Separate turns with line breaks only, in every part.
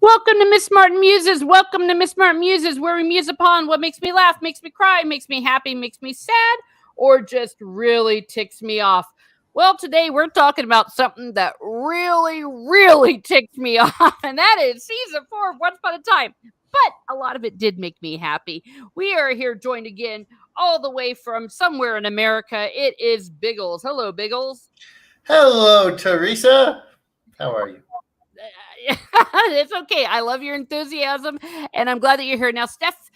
Welcome to Miss Martin Muses. Welcome to Miss Martin Muses, where we muse upon what makes me laugh, makes me cry, makes me happy, makes me sad, or just really ticks me off. Well, today we're talking about something that really ticked me off, and that is season 4 of Once Upon a Time. But a lot of it did make me happy. We are here joined again all the way from somewhere in America. It is Biggles. Hello, Biggles.
Hello, Teresa. How are you?
It's okay. I love your enthusiasm, and I'm glad that you're here. Now, Steph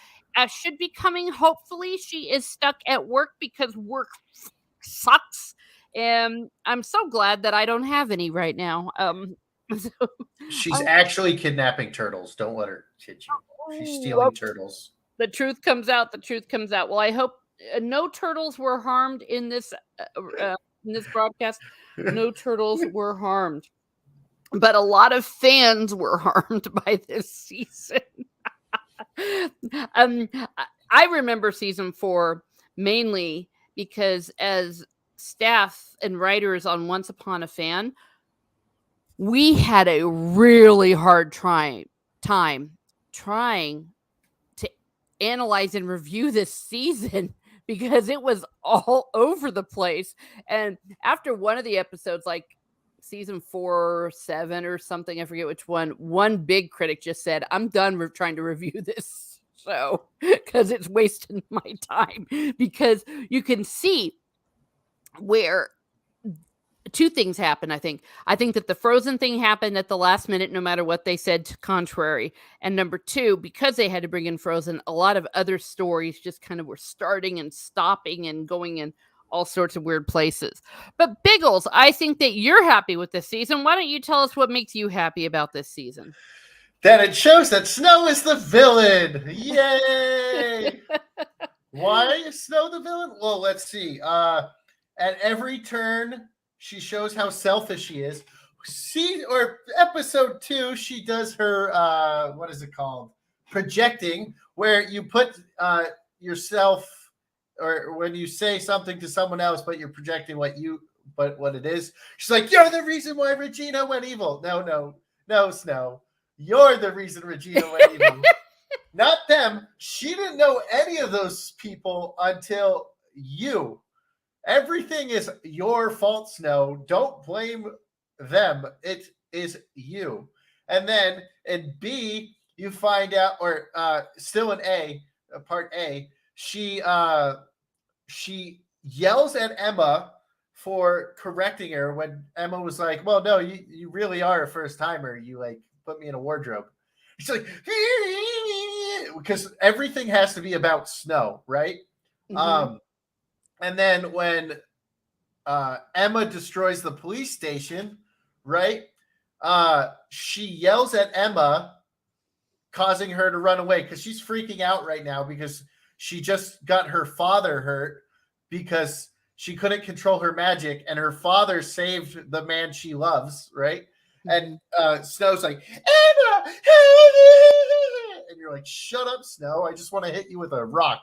should be coming. Hopefully, she is stuck at work because work sucks. And I'm so glad that I don't have any right now. So,
She's actually kidnapping turtles. Don't let her hit you. She's stealing turtles.
The truth comes out. The truth comes out. Well, I hope no turtles were harmed in this broadcast. No turtles were harmed. But a lot of fans were harmed by this season. I remember season 4 mainly because as staff and writers on Once Upon a Fan, we had a really hard time trying to analyze and review this season because it was all over the place. And after one of the episodes, like season 4 or 7 or something, I forget which one big critic just said, I'm done trying to review this show because it's wasting my time. Because you can see where two things happen. I think that the Frozen thing happened at the last minute, no matter what they said contrary. And number 2, because they had to bring in Frozen, a lot of other stories just kind of were starting and stopping and going in all sorts of weird places. But Biggles, I think that you're happy with this season. Why don't you tell us what makes you happy about this season?
That it shows that Snow is the villain. Yay! Why is Snow the villain? Well, let's see. At every turn, she shows how selfish she is. Episode 2, she does her what is it called? Projecting, where you put yourself, or when you say something to someone else, but you're projecting what it is. She's like, you're the reason why Regina went evil. No, Snow. You're the reason Regina went evil. Not them. She didn't know any of those people until you. Everything is your fault, Snow. Don't blame them. It is you. And then in B, you find out, or still in A, part A, she yells at Emma for correcting her when Emma was like, well, no, you really are a first timer. You like put me in a wardrobe. She's like, because everything has to be about Snow, right? Mm-hmm. And then when Emma destroys the police station, right? She yells at Emma, causing her to run away because she's freaking out right now because she just got her father hurt because she couldn't control her magic, and her father saved the man she loves, right? And Snow's like, Emma! And you're like, shut up, Snow. I just want to hit you with a rock,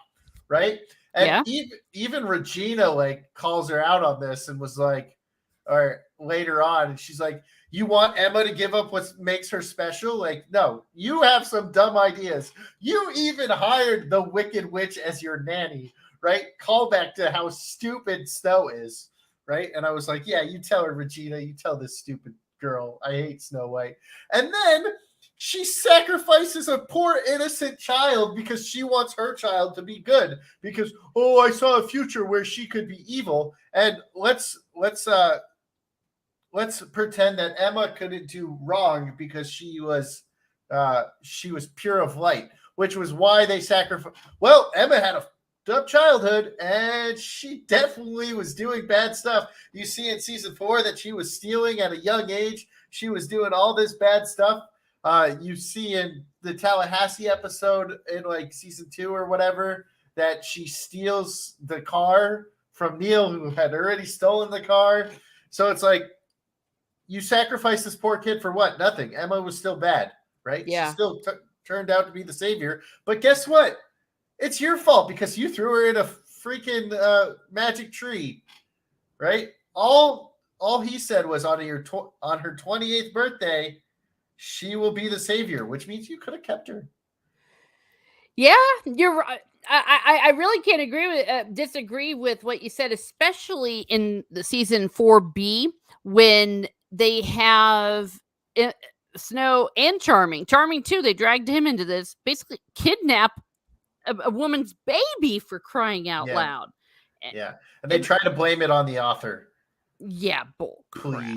right? And even Regina like calls her out on this and was like, or later on, and she's like, you want Emma to give up what makes her special? Like, no, you have some dumb ideas. You even hired the Wicked Witch as your nanny, right? Call back to how stupid Snow is, right? And I was like, yeah, you tell her, Regina, you tell this stupid girl. I hate Snow White. And then she sacrifices a poor innocent child because she wants her child to be good. Because, oh, I saw a future where she could be evil. And let's pretend that Emma couldn't do wrong because she was pure of light, which was why they sacrificed. Well, Emma had a up childhood, and she definitely was doing bad stuff. You see in season 4 that she was stealing at a young age. She was doing all this bad stuff. You see in the Tallahassee episode in like season 2 or whatever that she steals the car from Neil, who had already stolen the car. So it's like, you sacrificed this poor kid for what? Nothing. Emma was still bad, right?
Yeah.
She still turned out to be the savior. But guess what? It's your fault because you threw her in a freaking magic tree, right? All he said was on her 28th birthday, she will be the savior, which means you could have kept her.
Yeah, you're right. I really can't disagree with what you said, especially in the season 4B when they have uh, Snow and Charming too. They dragged him into this, basically kidnap a woman's baby, for crying out
Yeah.
loud.
Yeah. And they try to blame it on the author.
Yeah, bull crap.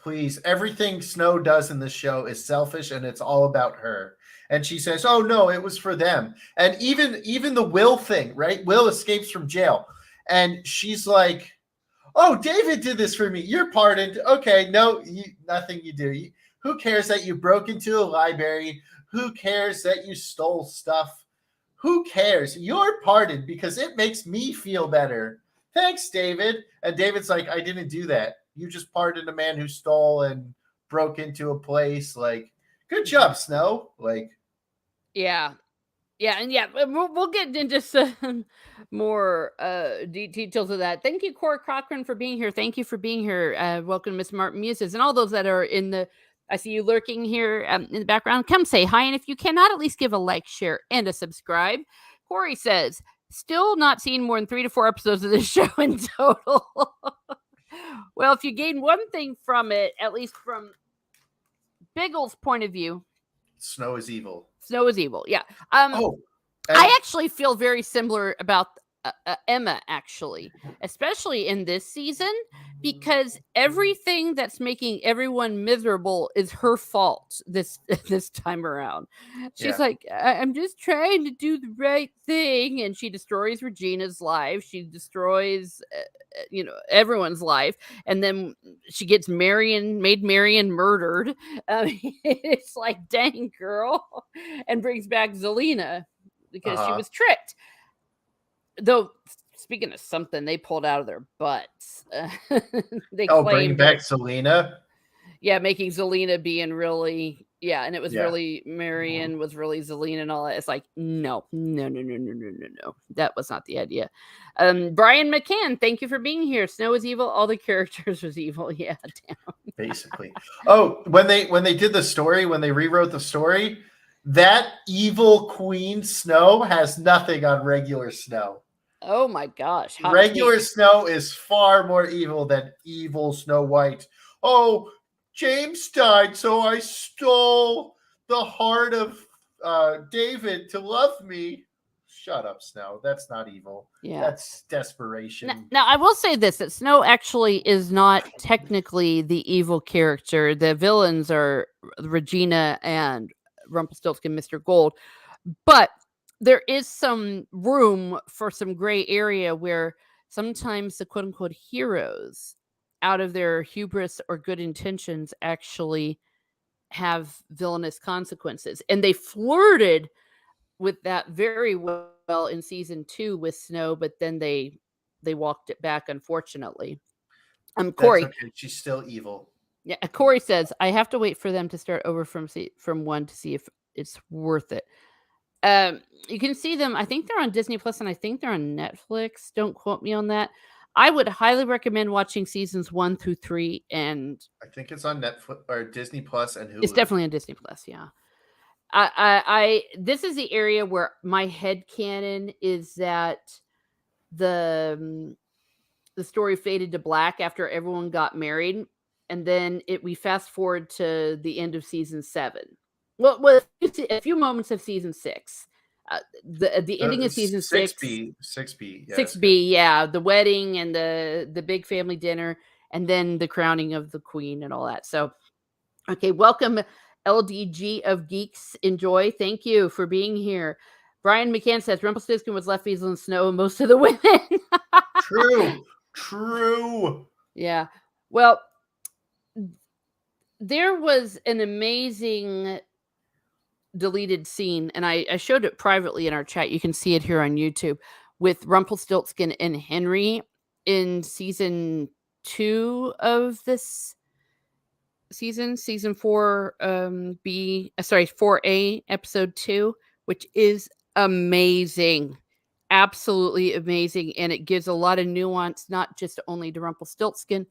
Please. Everything Snow does in this show is selfish and it's all about her. And she says, "Oh no, it was for them." And even the Will thing, right? Will escapes from jail. And she's like, "Oh, David did this for me. You're pardoned." Okay, no, nothing you do. Who cares that you broke into a library? Who cares that you stole stuff? Who cares? You're pardoned because it makes me feel better. Thanks, David. And David's like, "I didn't do that. You just pardoned a man who stole and broke into a place. Like, good job, Snow." Like,
yeah. And we'll get into some more details of that. Thank you, Cora Cochran, for being here. Thank you for being here. Welcome, Miss Martin Muses, and all those that are in the. I see you lurking here in the background. Come say hi, and if you cannot, at least give a like, share, and a subscribe. Corey says, still not seen more than 3 to 4 episodes of this show in total. Well, if you gain one thing from it, at least from Biggles' point of view,
Snow is evil.
Snow is evil. Yeah.
And
I actually feel very similar about Emma, actually, especially in this season, because everything that's making everyone miserable is her fault this time around. She's like, I'm just trying to do the right thing, and she destroys Regina's life. She destroys, everyone's life, and then she gets made Marion murdered. It's like, dang, girl, and brings back Zelina because she was tricked. Though, speaking of something they pulled out of their butts, they
bring back Zelina.
Yeah, making Zelina being really, and it was really Marion was really Zelina and all that. It's like, no, that was not the idea. Brian McCann, thank you for being here. Snow is evil. All the characters was evil. Yeah, damn.
Basically. When they did the story, when they rewrote the story, that evil Queen Snow has nothing on regular Snow.
Oh my gosh.
Regular Snow is far more evil than evil Snow White. Oh, James died, so I stole the heart of David to love me. Shut up, Snow. That's not evil. Yeah. That's desperation.
Now, I will say this, that Snow actually is not technically the evil character. The villains are Regina and Rumpelstiltskin, Mr. Gold. But there is some room for some gray area where sometimes the quote-unquote heroes, out of their hubris or good intentions, actually have villainous consequences. And they flirted with that very well in season 2 with Snow, but then they walked it back, unfortunately. Corey,
that's okay. She's still evil.
Yeah, Corey says, I have to wait for them to start over from 1 to see if it's worth it. You can see them. I think they're on Disney Plus, and I think they're on Netflix. Don't quote me on that. I would highly recommend watching seasons 1 through 3, and
I think it's on Netflix or Disney Plus and Hulu.
It's definitely on Disney Plus. Yeah. This is the area where my headcanon is that the story faded to black after everyone got married, and then we fast forward to the end of season 7. Well, a few moments of season 6. The ending of season 6.
6B.
Yeah, 6B, yeah. The wedding and the big family dinner, and then the crowning of the queen and all that. So, okay, welcome, LDG of Geeks. Enjoy. Thank you for being here. Brian McCann says Rumpelstiltskin was left Weasel and Snow and most of the women.
True.
Yeah. Well, there was an amazing deleted scene, and I showed it privately in our chat. You can see it here on YouTube with Rumpelstiltskin and Henry in season 2 of this season 4 4A episode 2, which is amazing, absolutely amazing, and it gives a lot of nuance, not just only to Rumpelstiltskin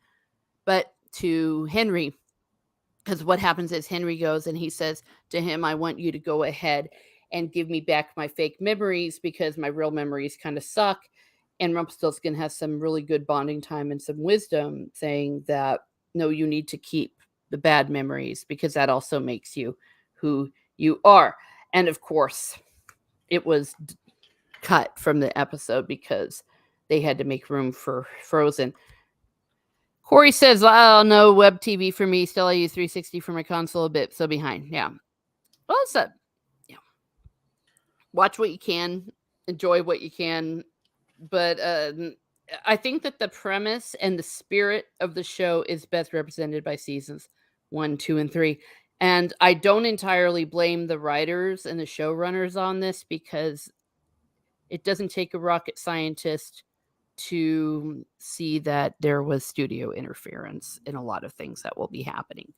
but to Henry. because what happens is Henry goes and he says to him, I want you to go ahead and give me back my fake memories because my real memories kind of suck. And Rumpelstiltskin has some really good bonding time and some wisdom saying that, no, you need to keep the bad memories because that also makes you who you are. And of course, it was cut from the episode because they had to make room for Frozen. Corey says, oh, no web TV for me. Still, I use 360 for my console, a bit so behind. Yeah. Well said. Yeah. Watch what you can, enjoy what you can. But I think that the premise and the spirit of the show is best represented by seasons 1, 2, and 3. And I don't entirely blame the writers and the showrunners on this because it doesn't take a rocket scientist to see that there was studio interference in a lot of things that will be happening.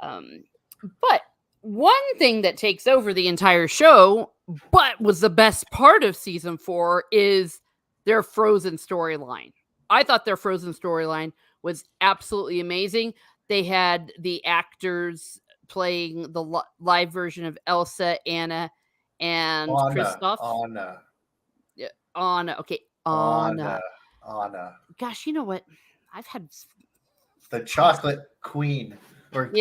But one thing that takes over the entire show, but was the best part of season 4, is their Frozen storyline. I thought their Frozen storyline was absolutely amazing. They had the actors playing the live version of Elsa, Anna, and Kristoff. Anna. Okay, Anna. Gosh, you know what? I've had
the chocolate queen or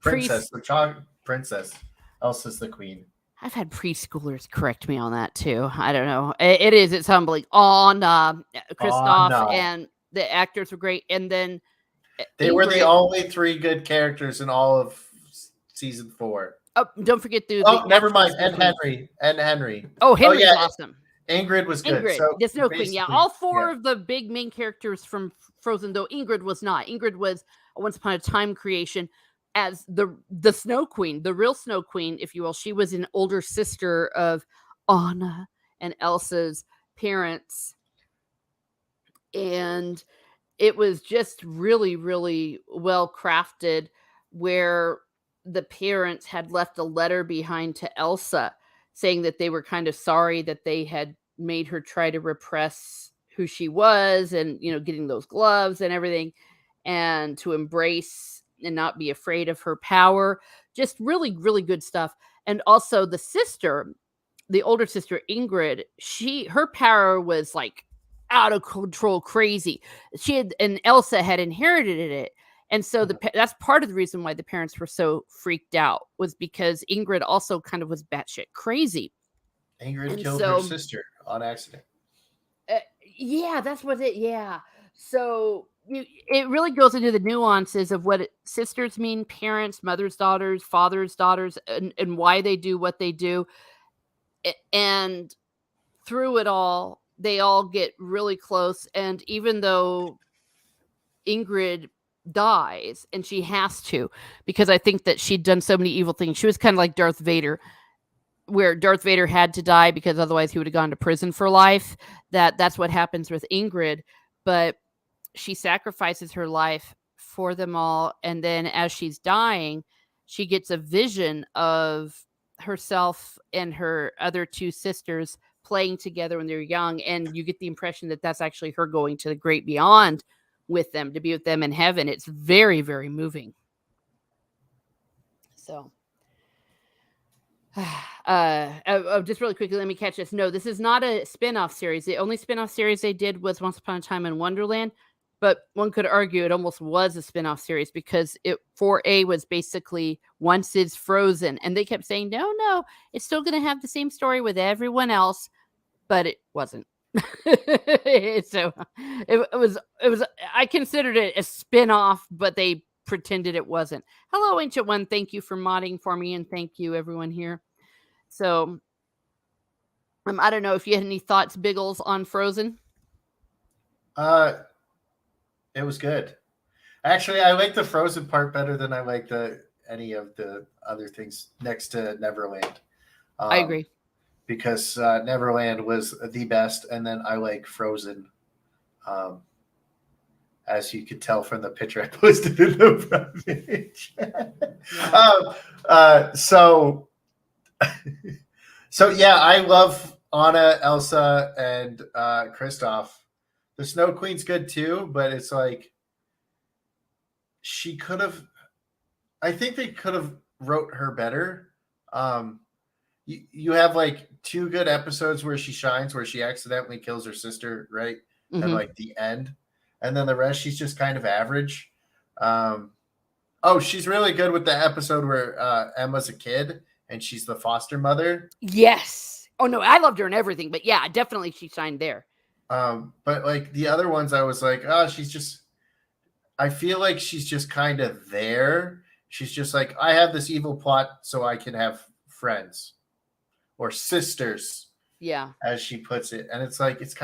princess. The chocolate princess. Elsa's the queen.
I've had preschoolers correct me on that too. I don't know. It's humbling. Anna, Kristoff, and the actors were great. And then
they were the only 3 good characters in all of season 4.
Oh, don't forget
never mind. And Henry.
Oh, Henry's awesome.
Ingrid was good.
Ingrid, the Snow Queen. Yeah, all 4 of the big main characters from Frozen, though Ingrid was not. Ingrid was a Once Upon a Time creation as the Snow Queen, the real Snow Queen, if you will. She was an older sister of Anna and Elsa's parents. And it was just really, really well crafted where the parents had left a letter behind to Elsa saying that they were kind of sorry that they had made her try to repress who she was and, getting those gloves and everything, and to embrace and not be afraid of her power. Just really, really good stuff. And also the sister, the older sister, Ingrid, her power was like out of control, crazy. And Elsa had inherited it. And so that's part of the reason why the parents were so freaked out, was because Ingrid also kind of was batshit crazy.
Ingrid killed her sister on accident.
Yeah, that's what it. Yeah. So it really goes into the nuances of what sisters mean, parents, mothers, daughters, fathers, daughters, and why they do what they do. And through it all, they all get really close. And even though Ingrid dies, and she has to, because I think that she'd done so many evil things. She was kind of like Darth Vader, where Darth Vader had to die because otherwise he would have gone to prison for life. That's what happens with Ingrid, but she sacrifices her life for them all. And then as she's dying, she gets a vision of herself and her other 2 sisters playing together when they're young. And you get the impression that that's actually her going to the great beyond with them, to be with them in heaven. It's very, very moving. So just really quickly, let me catch this. No, this is not a spin-off series. The only spin-off series they did was Once Upon a Time in Wonderland, but one could argue it almost was a spin-off series because 4A was basically Once It's Frozen, and they kept saying, no, it's still going to have the same story with everyone else, but it wasn't. So it was I considered it a spin-off, but they pretended it wasn't. Hello, Ancient One. Thank you for modding for me, and thank you everyone here. So I don't know if you had any thoughts, Biggles, on Frozen.
It was good. Actually, I like the Frozen part better than I like any of the other things next to Neverland.
I agree.
Because Neverland was the best, and then I like Frozen, as you could tell from the picture I posted in the front page. Yeah. So yeah, I love Anna, Elsa, and Kristoff. The Snow Queen's good too, but it's like she could have. I think they could have wrote her better. You have like 2 good episodes where she shines, where she accidentally kills her sister, right? And like the end, and then the rest she's just kind of average. Oh, she's really good with the episode where Emma's a kid and she's the foster mother.
Yes. Oh no, I loved her and everything, but yeah, definitely she shined there.
But like the other ones, I was like, oh, she's just. I feel like she's just kind of there. She's just like, I have this evil plot so I can have friends or sisters.
Yeah.
As she puts it. And it's like, it's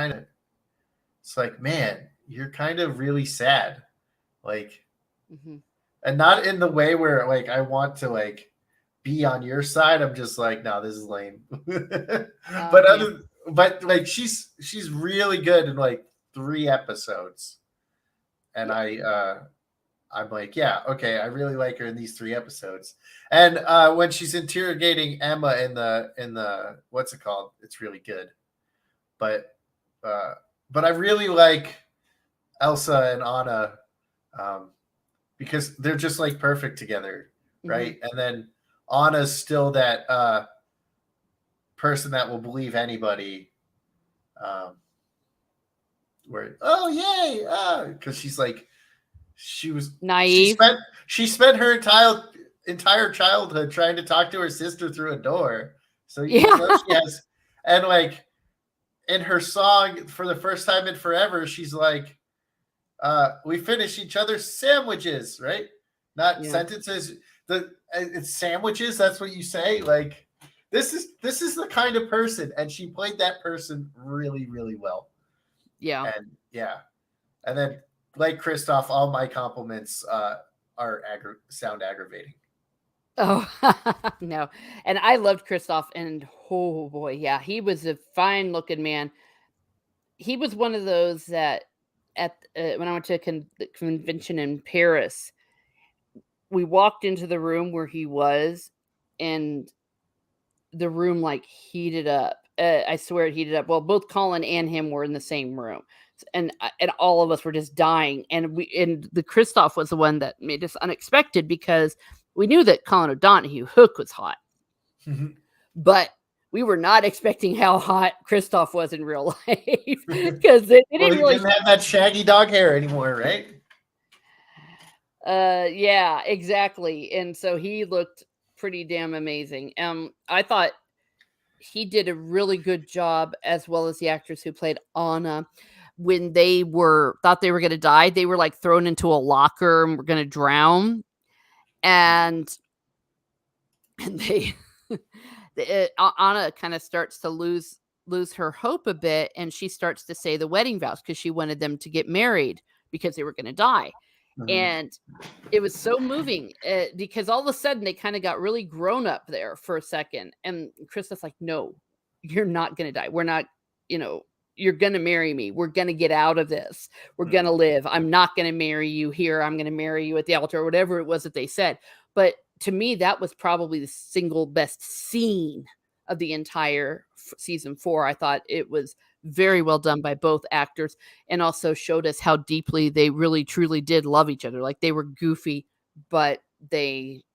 like, man, you're kind of really sad. Like, and not in the way where like I want to like be on your side. I'm just like, no, this is lame. But like she's really good in like 3 episodes. And I'm like, yeah, okay, I really like her in these 3 episodes. And when she's interrogating Emma in the what's it called? It's really good. But I really like Elsa and Anna because they're just like perfect together, right? And then Anna's still that person that will believe anybody. Where yay, because she's like she was
naive.
She spent her entire childhood trying to talk to her sister through a door. So you know she has, and like in her song for the first time in forever, she's like, we finish each other's sandwiches, right? Not sentences. It's sandwiches. That's what you say. Like this is the kind of person, and she played that person really, really well.
Yeah.
And then like Kristoff, all my compliments sound aggravating.
Oh no, and I loved Kristoff, and oh boy, yeah, he was a fine looking man. He was one of those that at when I went to the convention in Paris, we walked into the room where he was, and the room like heated up. I swear it heated up. Well, both Colin and him were in the same room, and all of us were just dying. And the Kristoff was the one that made us unexpected because we knew that Colin O'Donoghue Hook was hot, but we were not expecting how hot Kristoff was in real life because they didn't
have that shaggy dog hair anymore, right?
Yeah, exactly. And so he looked pretty damn amazing. I thought he did a really good job, as well as the actress who played Anna. When they thought they were going to die, they were like thrown into a locker and were going to drown. And they Anna kind of starts to lose her hope a bit, and she starts to say the wedding vows because she wanted them to get married because they were going to die. And it was so moving because all of a sudden they kind of got really grown up there for a second. And Krista's like, no, you're not going to die. We're not, you're going to marry me. We're going to get out of this. We're going to live. I'm not going to marry you here. I'm going to marry you at the altar, or whatever it was that they said. But to me, that was probably the single best scene of the entire season 4. I thought it was very well done by both actors, and also showed us how deeply they really truly did love each other. Like they were goofy, but they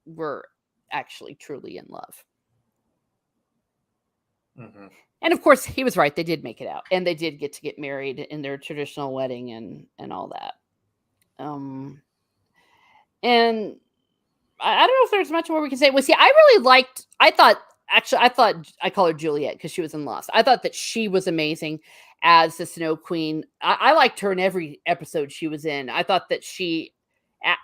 were actually truly in love. And of course he was right. They did make it out, and they did get married in their traditional wedding and all that. And I don't know if there's much more we can say. Well, see, I thought I call her Juliet because she was in Lost. I thought that she was amazing as the Snow Queen. I liked her in every episode she was in. I thought that she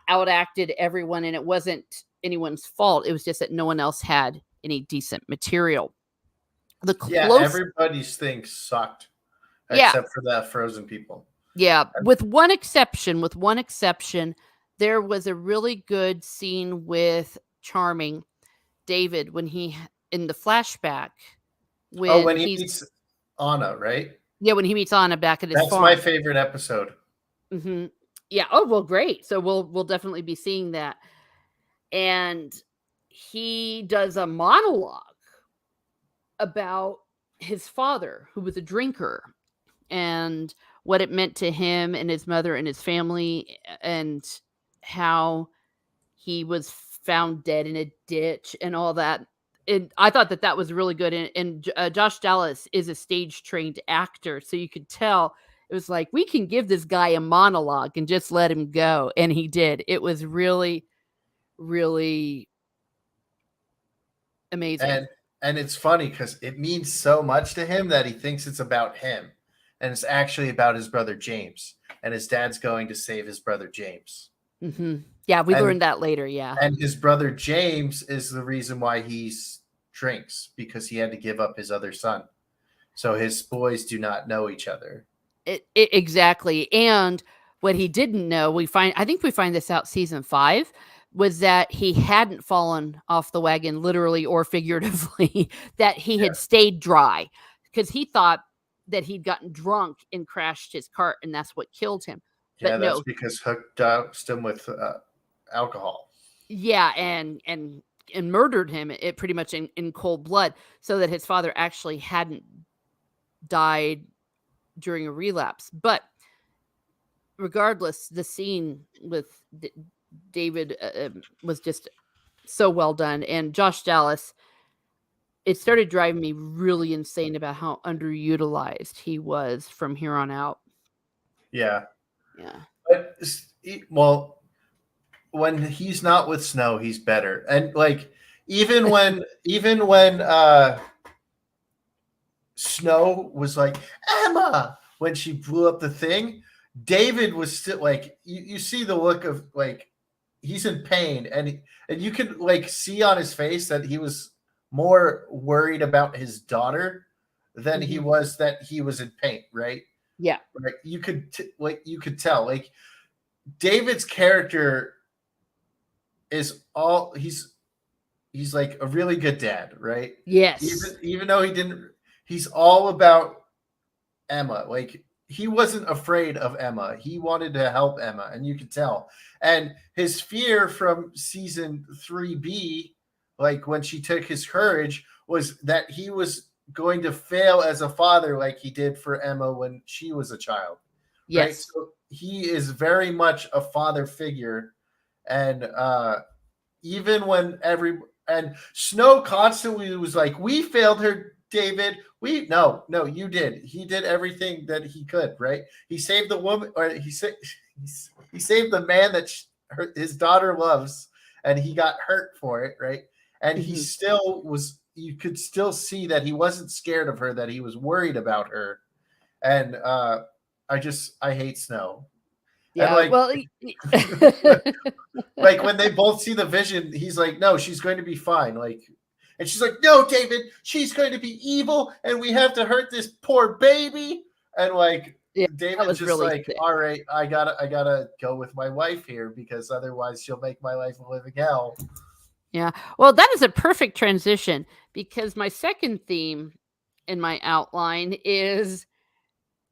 outacted everyone, and it wasn't anyone's fault. It was just that no one else had any decent material.
Everybody's thing sucked except for the frozen people.
Yeah, with one exception, there was a really good scene with Charming David when he in the flashback
when he meets Anna, right?
Yeah, when he meets Anna back at his farm.
That's my favorite episode.
Yeah. Oh, well, great. So we'll definitely be seeing that. And he does a monologue about his father, who was a drinker, and what it meant to him and his mother and his family, and how he was found dead in a ditch and all that. And I thought that was really good. And Josh Dallas is a stage trained actor, so you could tell it was like, we can give this guy a monologue and just let him go, and he did. It was really, really amazing.
And it's funny because it means so much to him that he thinks it's about him, and it's actually about his brother James, and his dad's going to save his brother James.
Mm-hmm. Yeah, we learned that later. Yeah,
and his brother James is the reason why he drinks, because he had to give up his other son, so his boys do not know each other.
Exactly. And what he didn't know, I think we find this out season 5, was that he hadn't fallen off the wagon literally or figuratively, that he had stayed dry, because he thought that he'd gotten drunk and crashed his cart, and that's what killed him.
Yeah,
but
that's because Hook doused him with alcohol.
Yeah, and murdered him, it pretty much in cold blood, so that his father actually hadn't died during a relapse. But regardless, the scene with David was just so well done. And Josh Dallas, it started driving me really insane about how underutilized he was from here on out.
Yeah.
Yeah.
But, well, when he's not with Snow, he's better. And like, even when Snow was like, Emma, when she blew up the thing, David was still like, you see the look of like, he's in pain, and you could like see on his face that he was more worried about his daughter than he was that he was in pain, right?
Yeah.
Right. You could you could tell like David's character is all he's like a really good dad, right?
Yes.
Even though he's all about Emma. Like, he wasn't afraid of Emma. He wanted to help Emma, and you could tell. And his fear from season 3B, like when she took his courage, was that he was going to fail as a father like he did for Emma when she was a child.
Yes.
Right? So he is very much a father figure. And even when and Snow constantly was like, we failed her, David. No, you did. He did everything that he could, right? He saved the woman, or he saved the man that his daughter loves, and he got hurt for it, right? And he still was. You could still see that he wasn't scared of her, that he was worried about her. And I hate Snow.
Yeah,
and
well,
like when they both see the vision, he's like, no, she's going to be fine. Like, and she's like, no, David, she's going to be evil, and we have to hurt this poor baby. And like, David's just really like, sick. All right, I gotta go with my wife here, because otherwise she'll make my life a living hell.
Yeah. Well, that is a perfect transition, because my second theme in my outline is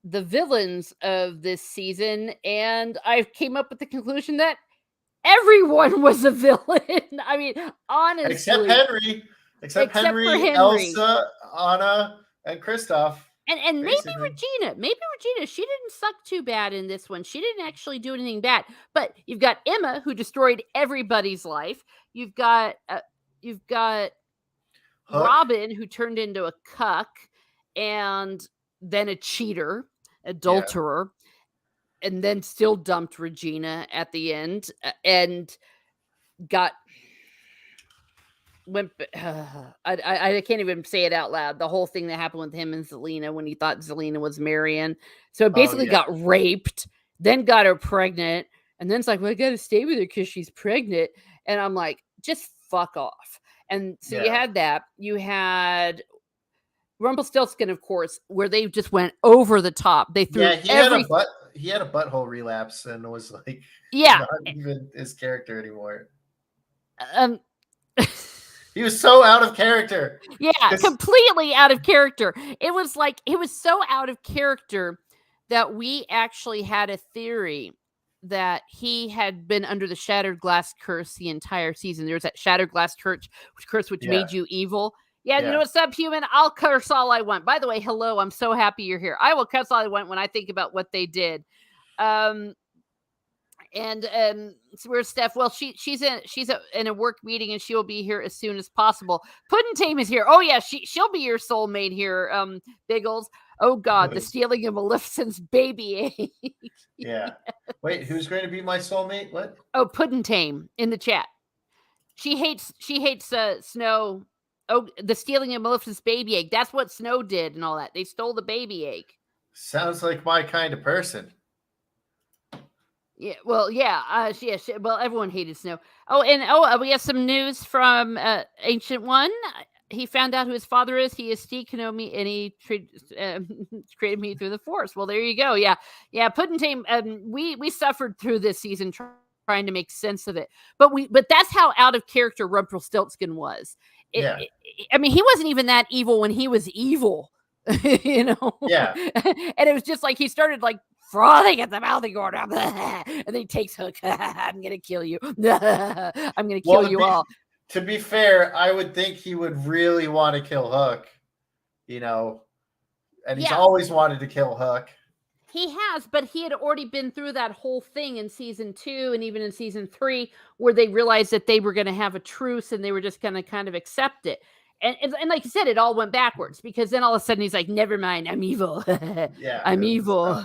the villains of this season, and I came up with the conclusion that everyone was a villain. I mean, honestly,
except Henry, Elsa, Anna, and Kristoff.
And maybe Regina, she didn't suck too bad in this one. She didn't actually do anything bad. But you've got Emma, who destroyed everybody's life. You've got Robin, who turned into a cuck, and then a cheater, adulterer, and then still dumped Regina at the end, and I can't even say it out loud. The whole thing that happened with him and Zelena when he thought Zelena was Marion. So basically got raped, then got her pregnant, and then it's like, well, I got to stay with her because she's pregnant. And I'm like, just fuck off. And so you had that. You had Rumpelstiltskin, of course, where they just went over the top. They threw
he had a butthole relapse and was like, not even his character anymore. He was so out of character.
Yeah, completely out of character. It was so out of character that we actually had a theory that he had been under the shattered glass curse the entire season. There's that shattered glass curse which made you evil. Yeah, you know what, subhuman? I'll curse all I want. By the way, hello, I'm so happy you're here. I will curse all I want when I think about what they did. And And so where's Steph? Well, she's in a work meeting, and she will be here as soon as possible. Puddentame is here. Oh yeah, she'll be your soulmate here, Biggles. Oh God, the stealing of Maleficent's baby egg.
Yeah. Wait, who's going to be my soulmate? What?
Oh, Puddentame in the chat. She hates Snow. Oh, the stealing of Maleficent's baby egg. That's what Snow did and all that. They stole the baby egg.
Sounds like my kind of person.
Yeah, well, yeah, well, everyone hated Snow. Oh, and we have some news from Ancient One. He found out who his father is. He is Steve Kenobi, and he created me through the Force. Well, there you go. Yeah, Puddentame. We suffered through this season trying to make sense of it, but that's how out of character Rumpelstiltskin was. I mean, he wasn't even that evil when he was evil. You know.
Yeah.
And it was just like he started like frothing at the mouth and going, and then he takes Hook. I'm gonna kill you. I'm gonna kill you all.
To be fair, I would think he would really want to kill Hook, you know, and he's always wanted to kill Hook.
He has, but he had already been through that whole thing in season 2 and even in season 3, where they realized that they were going to have a truce and they were just going to kind of accept it. And like you said, it all went backwards, because then all of a sudden he's like, never mind, I'm evil.
Yeah,
I'm evil.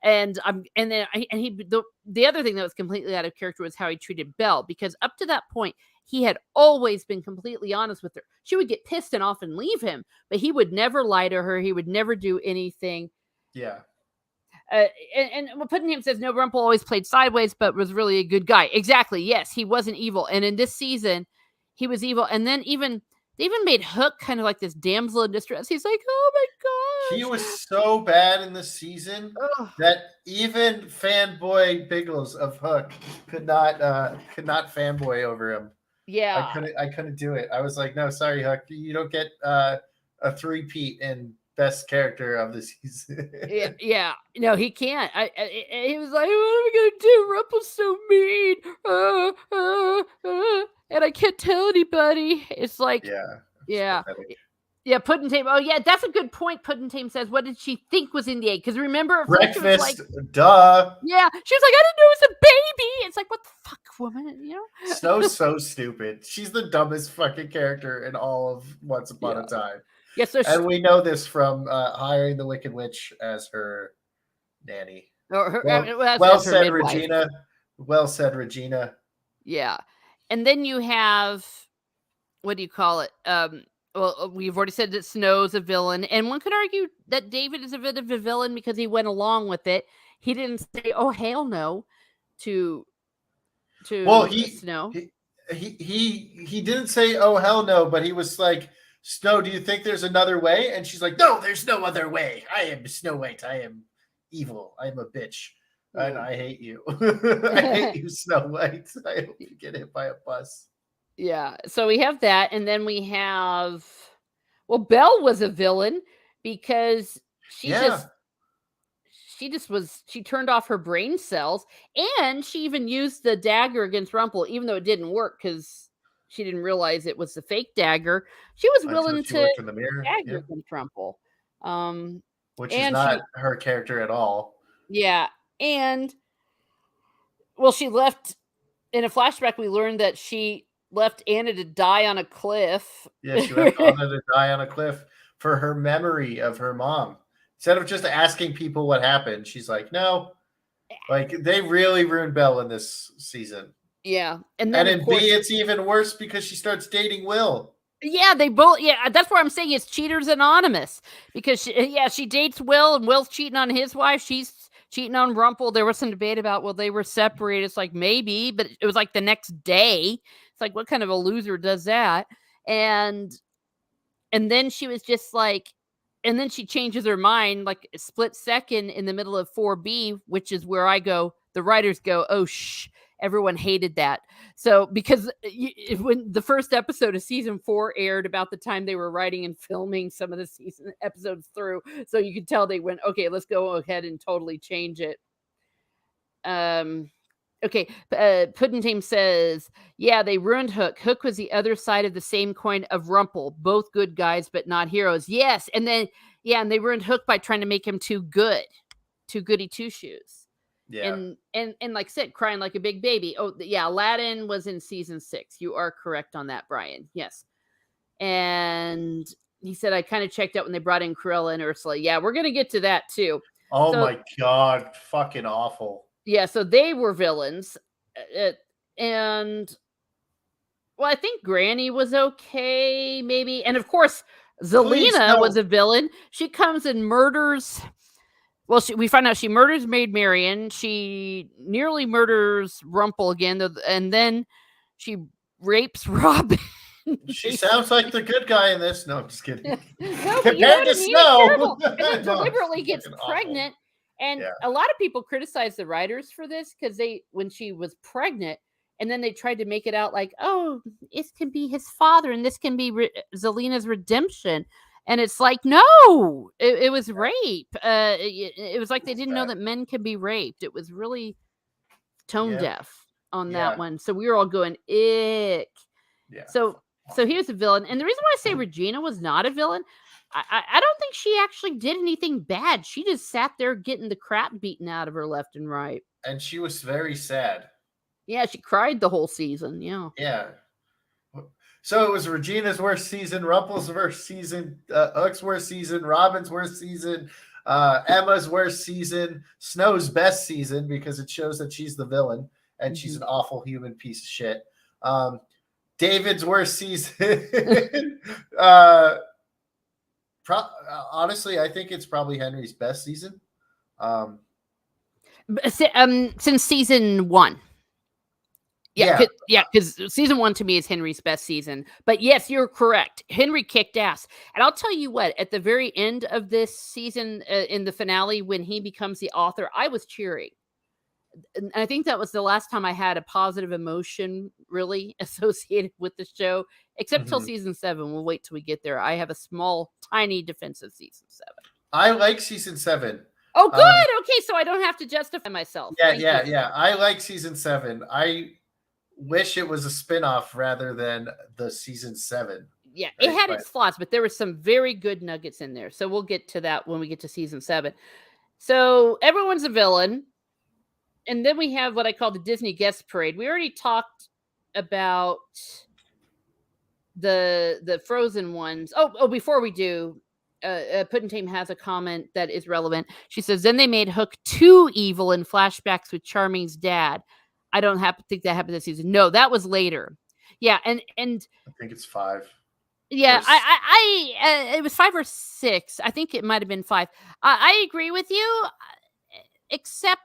And the other thing that was completely out of character was how he treated Belle, because up to that point, he had always been completely honest with her. She would get pissed and often leave him, but he would never lie to her. He would never do anything.
Yeah.
And Puddentame says, no, Rumple always played sideways, but was really a good guy. Exactly. Yes, he wasn't evil. And in this season, he was evil. And then they even made Hook kind of like this damsel in distress. He's like, oh my gosh.
He was so bad in this season that even fanboy Biggles of Hook could not fanboy over him.
Yeah.
I couldn't do it. I was like, no, sorry, Hook. You don't get a 3-peat in best character of the season.
Yeah. No, he can't. He was like, what am I gonna do? Rumple's so mean. And I can't tell anybody. It's like, yeah. Puddentame. Oh, yeah, that's a good point. Puddentame says, what did she think was in the egg? Because remember,
breakfast,
like,
duh.
Yeah, she was like, I didn't know it was a baby. It's like, what the fuck, woman? You know?
Snow's so stupid. She's the dumbest fucking character in all of Once Upon a Time.
Yeah,
and we know this from hiring the Wicked Witch as her nanny. Well said, Regina. Well said, Regina.
Yeah. And then you have, what do you call it? Well, we've already said that Snow's a villain, and one could argue that David is a bit of a villain because he went along with it. He didn't say, "Oh hell no," to Snow.
He didn't say, "Oh hell no," but he was like, "Snow, do you think there's another way?" And she's like, "No, there's no other way. I am Snow White. I am evil. I am a bitch, and I hate you. I hate you, Snow White. I hope you get hit by a bus."
Yeah, so we have that, and then we have, well, Belle was a villain because she turned off her brain cells, and she even used the dagger against Rumple, even though it didn't work because she didn't realize it was the fake dagger. She was willing to
look in the mirror.
Dagger against Rumple,
which is not her character at all.
Yeah, and well, she left in a flashback. We learned that she left Anna to die on a cliff.
Yeah, she left Anna to die on a cliff for her memory of her mom. Instead of just asking people what happened, she's like, no. Like, they really ruined Belle in this season.
Yeah.
And in B, it's even worse because she starts dating Will.
Yeah, they both. Yeah, that's what I'm saying. It's Cheaters Anonymous because she dates Will, and Will's cheating on his wife. She's cheating on Rumple. There was some debate about, well, they were separated. It's like, maybe, but it was like the next day. It's like, what kind of a loser does that? And then she was just like, and then she changes her mind like a split second in the middle of 4B, which is where the writers go, oh, everyone hated that. So because when the first episode of season 4 aired about the time they were writing and filming some of the season episodes through, so you could tell they went, okay, let's go ahead and totally change it. Okay, Puddentame says, yeah, they ruined Hook. Hook was the other side of the same coin of Rumple. Both good guys, but not heroes. Yes, and then, and they ruined Hook by trying to make him too good. Too goody two-shoes.
Yeah.
And like I said, crying like a big baby. Oh yeah, Aladdin was in season 6. You are correct on that, Brian. Yes. And he said I kind of checked out when they brought in Cruella and Ursula. Yeah, we're gonna get to that too.
Oh
So
my God, fucking awful.
yeah, so they were villains. And well, I think Granny was okay, maybe. And of course,
Please,
Zelina was
no.
a villain. She comes and murders. Well, we find out she murders Maid Marian. She nearly murders Rumple again, and then she rapes Robin.
She sounds like the good guy in this. No, I'm just kidding.
No, but you know
Compared
what
to
I mean? It's
Snow.
terrible. And then
No,
deliberately
it's
gets
fucking awful.
pregnant. And
Yeah.
a lot of people criticize the writers for this because when she was pregnant, and then they tried to make it out like, oh, this can be his father, and this can be Zelina's redemption. And it's like, no, it was rape. It was like they didn't know that men can be raped. It was really tone deaf on that one. So we were all going, ick.
Yeah.
So he was a villain. And the reason why I say Regina was not a villain, I don't think she actually did anything bad. She just sat there getting the crap beaten out of her left and right.
And she was very sad.
Yeah, she cried the whole season. Yeah.
Yeah. So it was Regina's worst season, Rumple's worst season, Hook's worst season, Robin's worst season, Emma's worst season, Snow's best season because it shows that she's the villain and she's an awful human piece of shit. David's worst season. Honestly, I think it's probably Henry's best season.
Since season 1. Yeah, because season 1 to me is Henry's best season. But yes, you're correct. Henry kicked ass. And I'll tell you what, at the very end of this season, in the finale, when he becomes the author, I was cheering. And I think that was the last time I had a positive emotion really associated with the show, except till season 7. We'll wait till we get there. I have a small, tiny defense of season 7.
I like season 7.
Oh, good. Okay, so I don't have to justify myself.
Yeah. I like season 7. I wish it was a spinoff rather than the season 7.
Yeah, it had its flaws, but there were some very good nuggets in there. So we'll get to that when we get to season 7. So everyone's a villain. And then we have what I call the Disney Guest Parade. We already talked about the Frozen ones. Oh, before we do, Puddin' has a comment that is relevant. She says, then they made Hook too evil in flashbacks with Charming's dad. I don't think that happened this season. No, that was later. Yeah, and
I think it's 5.
Yeah, I it was 5 or 6. I think it might have been 5. I agree with you, except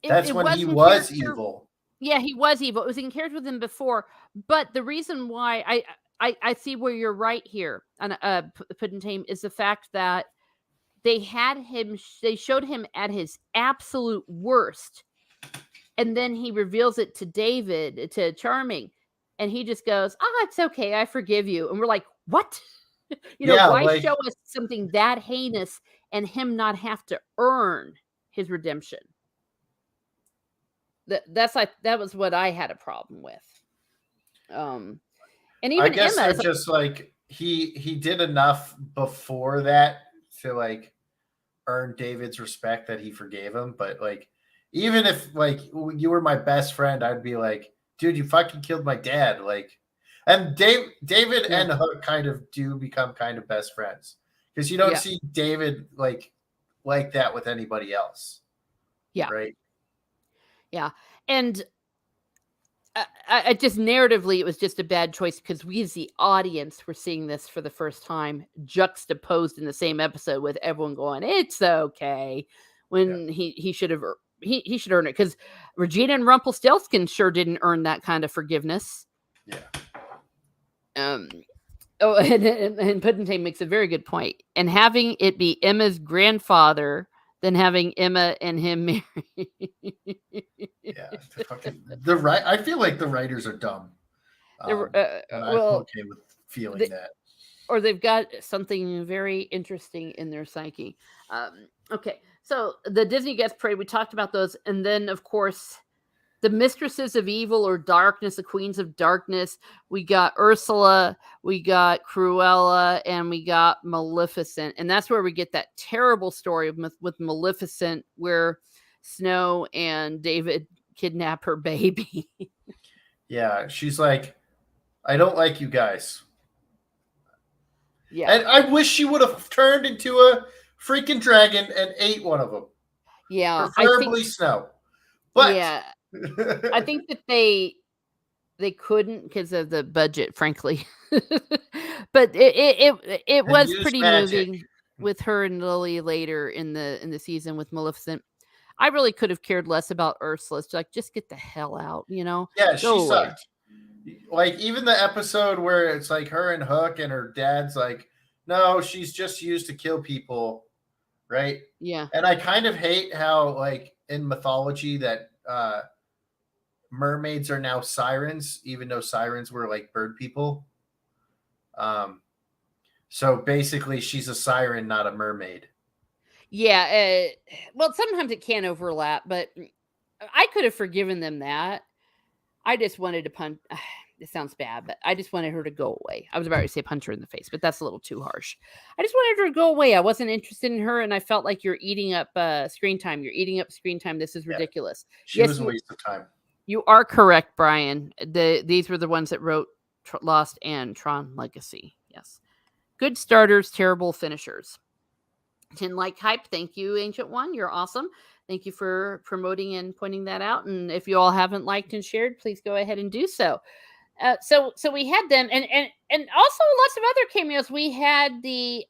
that's when he was evil.
Yeah, he was evil. It was in character with him before, but the reason why I see where you're right here on Puddin' Tame is the fact that they showed him at his absolute worst, and then he reveals it to Charming, and he just goes, it's okay, I forgive you. And we're like, what? Why show us something that heinous and him not have to earn his redemption? That was what I had a problem with. And even
I guess
Emma,
they're just like he did enough before that to like earn David's respect that he forgave him. But like, even if like you were my best friend, I'd be like, dude, you fucking killed my dad. Like, and David and Hook kind of do become kind of best friends because you don't see David like that with anybody else.
Yeah.
Right.
Yeah. And I just narratively, it was just a bad choice because we as the audience were seeing this for the first time juxtaposed in the same episode with everyone going, it's okay. When he should have, he should earn it because Regina and Rumpelstiltskin sure didn't earn that kind of forgiveness.
Yeah.
Oh, and Puddin' makes a very good point. And having it be Emma's grandfather than having Emma and him marry.
I feel like the writers are dumb. I'm okay with feeling that.
Or they've got something very interesting in their psyche. Okay, so the Disney Guest Parade, we talked about those. And then, of course, the Mistresses of Evil or Darkness, the Queens of Darkness. We got Ursula, we got Cruella, and we got Maleficent. And that's where we get that terrible story with Maleficent, where Snow and David kidnap her baby.
Yeah, she's like, I don't like you guys.
Yeah.
And I wish she would have turned into a freaking dragon and ate one of them.
Yeah.
Preferably Snow. But
yeah. I think that they couldn't because of the budget, frankly. But it was
use
pretty
magic.
moving with her and Lily later in the season with Maleficent. I really could have cared less about Ursula. It's like, just get the hell out,
Yeah,
Go
she
away.
sucked. Like, even the episode where it's like her and Hook and her dad's like, no, she's just used to kill people, right?
Yeah.
And I kind of hate how, like, in mythology that mermaids are now sirens, even though sirens were like bird people. So basically she's a siren, not a mermaid.
Yeah. Well, sometimes it can overlap, but I could have forgiven them that. I just wanted to punch. It sounds bad, but I just wanted her to go away. I was about to say punch her in the face, but that's a little too harsh. I just wanted her to go away. I wasn't interested in her, and I felt like you're eating up screen time. You're eating up screen time. This is ridiculous.
She was a waste of time.
You are correct, Brian. These were the ones that wrote Lost and Tron Legacy. Yes. Good starters, terrible finishers. Didn't like hype. Thank you, Ancient One. You're awesome. Thank you for promoting and pointing that out. And if you all haven't liked and shared, please go ahead and do so. So we had them, and also lots of other cameos. We had the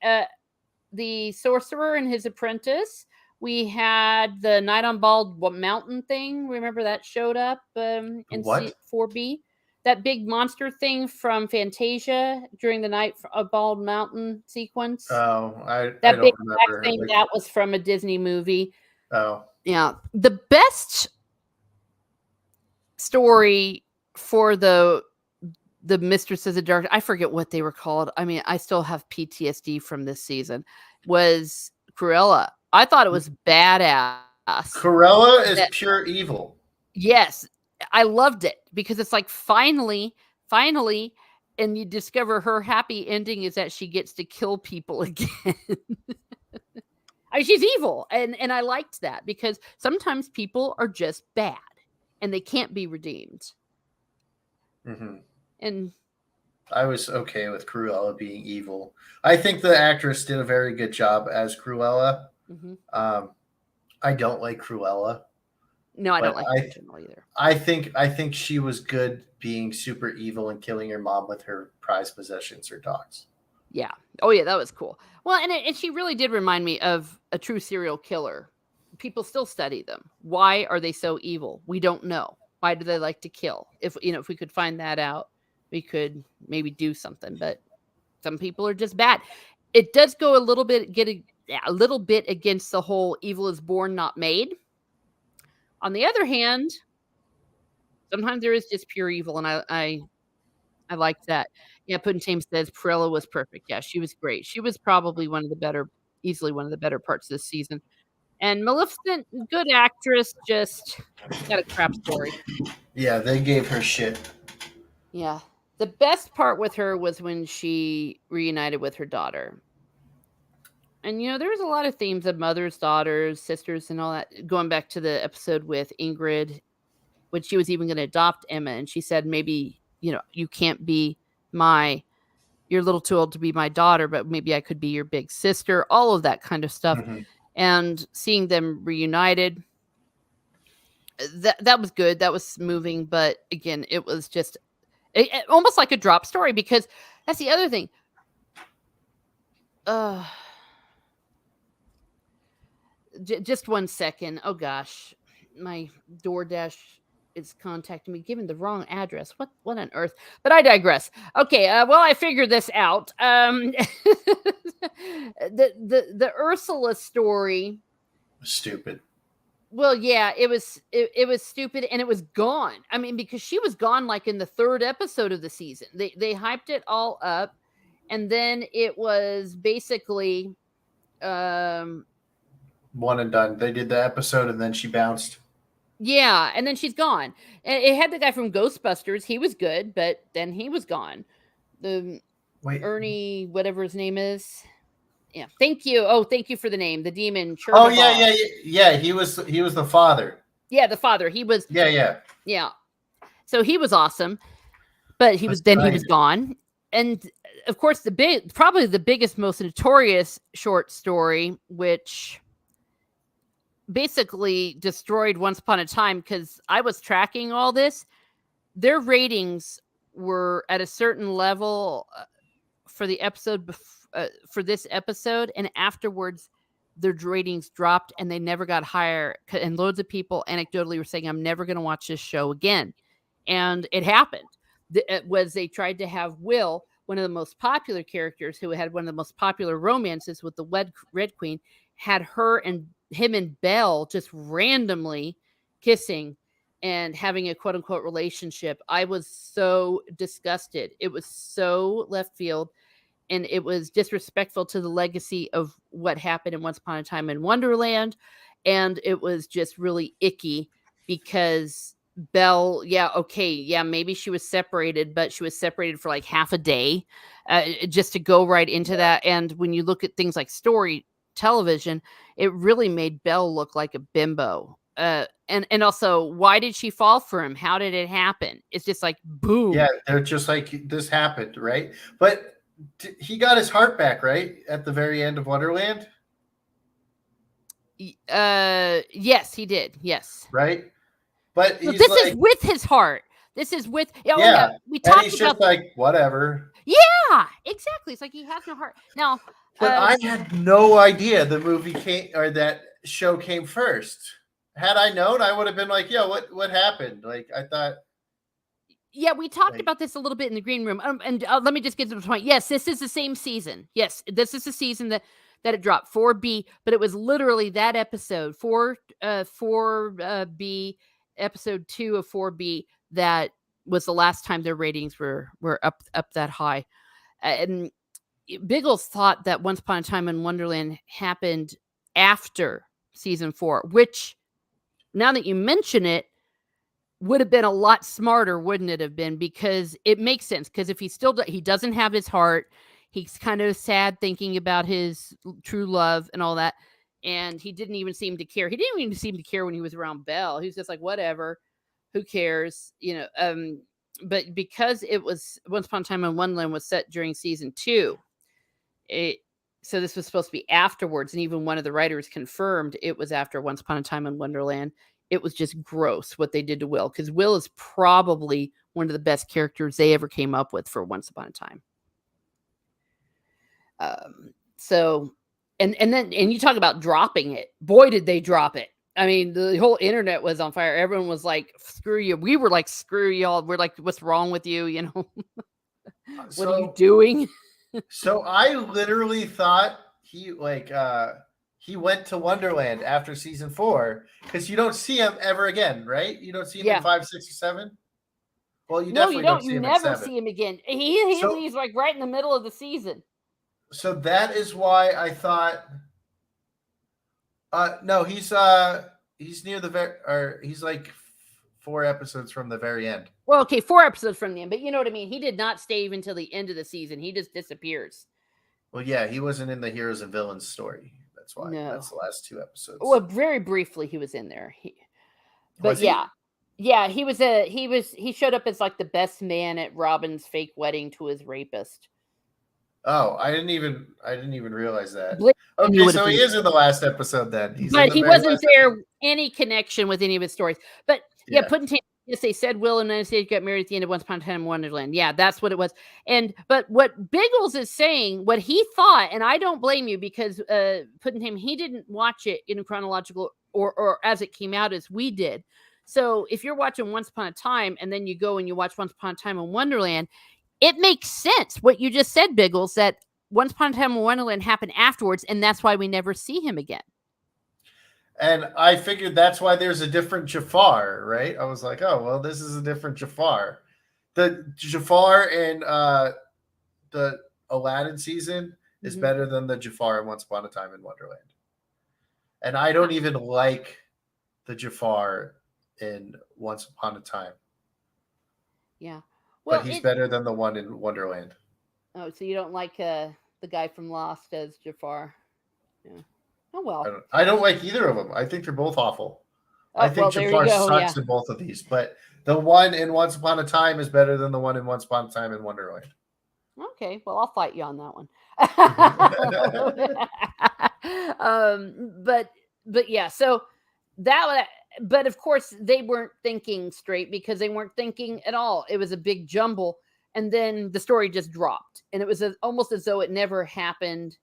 sorcerer and his apprentice. We had the Night on Bald Mountain thing. Remember that showed up in
What?
4B? That big monster thing from Fantasia during the Night of Bald Mountain sequence.
Oh, I
that
don't
big
remember.
Thing that was from a Disney movie.
Oh,
yeah. The best story for the Mistresses of Dark, I forget what they were called. I mean, I still have PTSD from this season. Was Cruella. I thought it was badass.
Cruella is pure evil.
Yes, I loved it because it's like finally, and you discover her happy ending is that she gets to kill people again. I mean, she's evil, and I liked that because sometimes people are just bad and they can't be redeemed.
Mm-hmm.
And
I was okay with Cruella being evil. I think the actress did a very good job as Cruella.
Mm-hmm.
I don't like Cruella.
No, I don't like her in general either.
I think she was good being super evil and killing her mom with her prized possessions, her dogs.
Yeah. Oh, yeah, that was cool. Well, and she really did remind me of a true serial killer. People still study them. Why are they so evil? We don't know. Why do they like to kill? If we could find that out, we could maybe do something. But some people are just bad. It does go a little bit against the whole evil is born, not made. On the other hand, sometimes there is just pure evil, and I like that. Yeah, Puddin' Tame says Cruella was perfect. Yeah, she was great. She was probably easily one of the better parts this season. And Maleficent, good actress, just got a crap story.
Yeah, they gave her shit.
Yeah. The best part with her was when she reunited with her daughter. And, there was a lot of themes of mothers, daughters, sisters, and all that, going back to the episode with Ingrid, when she was even going to adopt Emma. And she said, maybe, you can't be you're a little too old to be my daughter, but maybe I could be your big sister, all of that kind of stuff.
Mm-hmm.
And seeing them reunited, that was good. That was moving. But again, it was just almost like a drop story, because that's the other thing. Just 1 second. Oh gosh, my DoorDash is contacting me, giving the wrong address. What on earth? But I digress. Okay, well, I figured this out. The Ursula story.
Stupid.
Well, yeah, it was stupid, and it was gone. I mean, because she was gone like in the 3rd episode of the season. They hyped it all up, and then it was basically
one and done. They did the episode and then she bounced.
Yeah, and then she's gone. It had the guy from Ghostbusters. He was good, but then he was gone. The
Wait.
Ernie, whatever his name is. Yeah, thank you. Oh, thank you for the name. The demon
Oh yeah,
Cherbabar.
yeah, yeah, yeah. He was the father.
Yeah, the father. He was.
Yeah, yeah.
Yeah, so he was awesome, but
That's
he
right.
was gone. And of course, probably the biggest, most notorious short story, which basically destroyed Once Upon a Time, because I was tracking all this. Their ratings were at a certain level for the episode for this episode, and afterwards their ratings dropped and they never got higher. And loads of people anecdotally were saying, "I'm never going to watch this show again," and it happened. It was they tried to have Will, one of the most popular characters, who had one of the most popular romances with the Red Queen, had him and Belle just randomly kissing and having a quote unquote relationship. I was so disgusted. It was so left field, and it was disrespectful to the legacy of what happened in Once Upon a Time in Wonderland. And it was just really icky because Belle, yeah, okay, yeah, maybe she was separated, but she was separated for like half a day, just to go right into that. And when you look at things like story television, it really made Belle look like a bimbo. And also, why did she fall for him? How did it happen? It's just like boom.
Yeah, they're just like this happened, right? But he got his heart back, right, at the very end of Wonderland,
Yes, he did. Yes.
right? But
So
he's
this is
like,
with his heart. This is with, oh yeah,
yeah,
we
and
talked
he's just
about,
like, whatever.
yeah, exactly. It's like he has no heart. Now,
But I had no idea the movie came or that show came first. Had I known, I would have been like, "Yeah, what happened?" Like I thought,
yeah, we talked
like,
about this a little bit in the green room. And let me just get to the point. Yes, this is the same season. Yes, this is the season that it dropped 4B, but it was literally that episode 4B, episode 2 of 4B, that was the last time their ratings were up that high. And Biggles thought that Once Upon a Time in Wonderland happened after season 4, which, now that you mention it, would have been a lot smarter, wouldn't it have been? Because it makes sense. Because if he doesn't have his heart, he's kind of sad thinking about his true love and all that, and he didn't even seem to care. He didn't even seem to care when he was around Belle. He was just like, whatever, who cares, you know? But because it was Once Upon a Time in Wonderland was set during season 2, it so this was supposed to be afterwards, and even one of the writers confirmed it was after Once Upon a Time in Wonderland. It was just gross what they did to Will, because Will is probably one of the best characters they ever came up with for Once Upon a Time. So, and you talk about dropping it. Boy, did they drop it! I mean, the whole internet was on fire. Everyone was like, "Screw you!" We were like, "Screw y'all!" We're like, "What's wrong with you? You know, what are you
so
doing?"
so I literally thought he went to Wonderland after season 4 because you don't see him ever again, right? You don't see him in
Yeah.
5, 6, or 7. Well, you
No, you
definitely don't
don't.
see
You
him in
never
7.
see him again. He
So
leaves like right in the middle of the season.
so that is why I thought. No, he's near the or he's like 4 episodes from the very end.
Well, okay, 4 episodes from the end, but you know what I mean. He did not stay even till the end of the season. He just disappears.
Well, yeah, he wasn't in the heroes and villains story. That's why.
No.
That's the last 2
Well,
episodes.
very briefly he was in there. But
Was he?
yeah, he showed up as like the best man at Robin's fake wedding to his rapist.
Oh, I didn't even realize that.
Blake and you
Okay,
would have
so he
been,
is in the last episode then. He's in
but
the
he
very
wasn't
last
there
episode.
any connection with any of his stories. But yeah,
Yeah.
Puddin' yes, they said Will and Anastasia got married at the end of Once Upon a Time in Wonderland. Yeah, that's what it was. But what Biggles is saying, what he thought, and I don't blame you, because Puddingham, he didn't watch it in chronological or as it came out as we did. So if you're watching Once Upon a Time and then you go and you watch Once Upon a Time in Wonderland, it makes sense what you just said, Biggles, that Once Upon a Time in Wonderland happened afterwards, and that's why we never see him again.
And I figured that's why there's a different Jafar, right? I was like, oh well, this is a different Jafar. The Jafar in the Aladdin season is better than the Jafar in Once Upon a Time in Wonderland. And I don't even like the Jafar in Once Upon a Time.
Yeah.
Well, but he's better than the one in Wonderland.
Oh, so you don't like the guy from Lost as Jafar? Yeah. Oh well.
I don't like either of them. I think they're both awful.
Oh,
I think Jafar sucks
in
both of these, but the one in Once Upon a Time is better than the one in Once Upon a Time in Wonderland.
Okay, well, I'll fight you on that one. But yeah, so that, but of course they weren't thinking straight because they weren't thinking at all. It was a big jumble, and then the story just dropped, and it was almost as though it never happened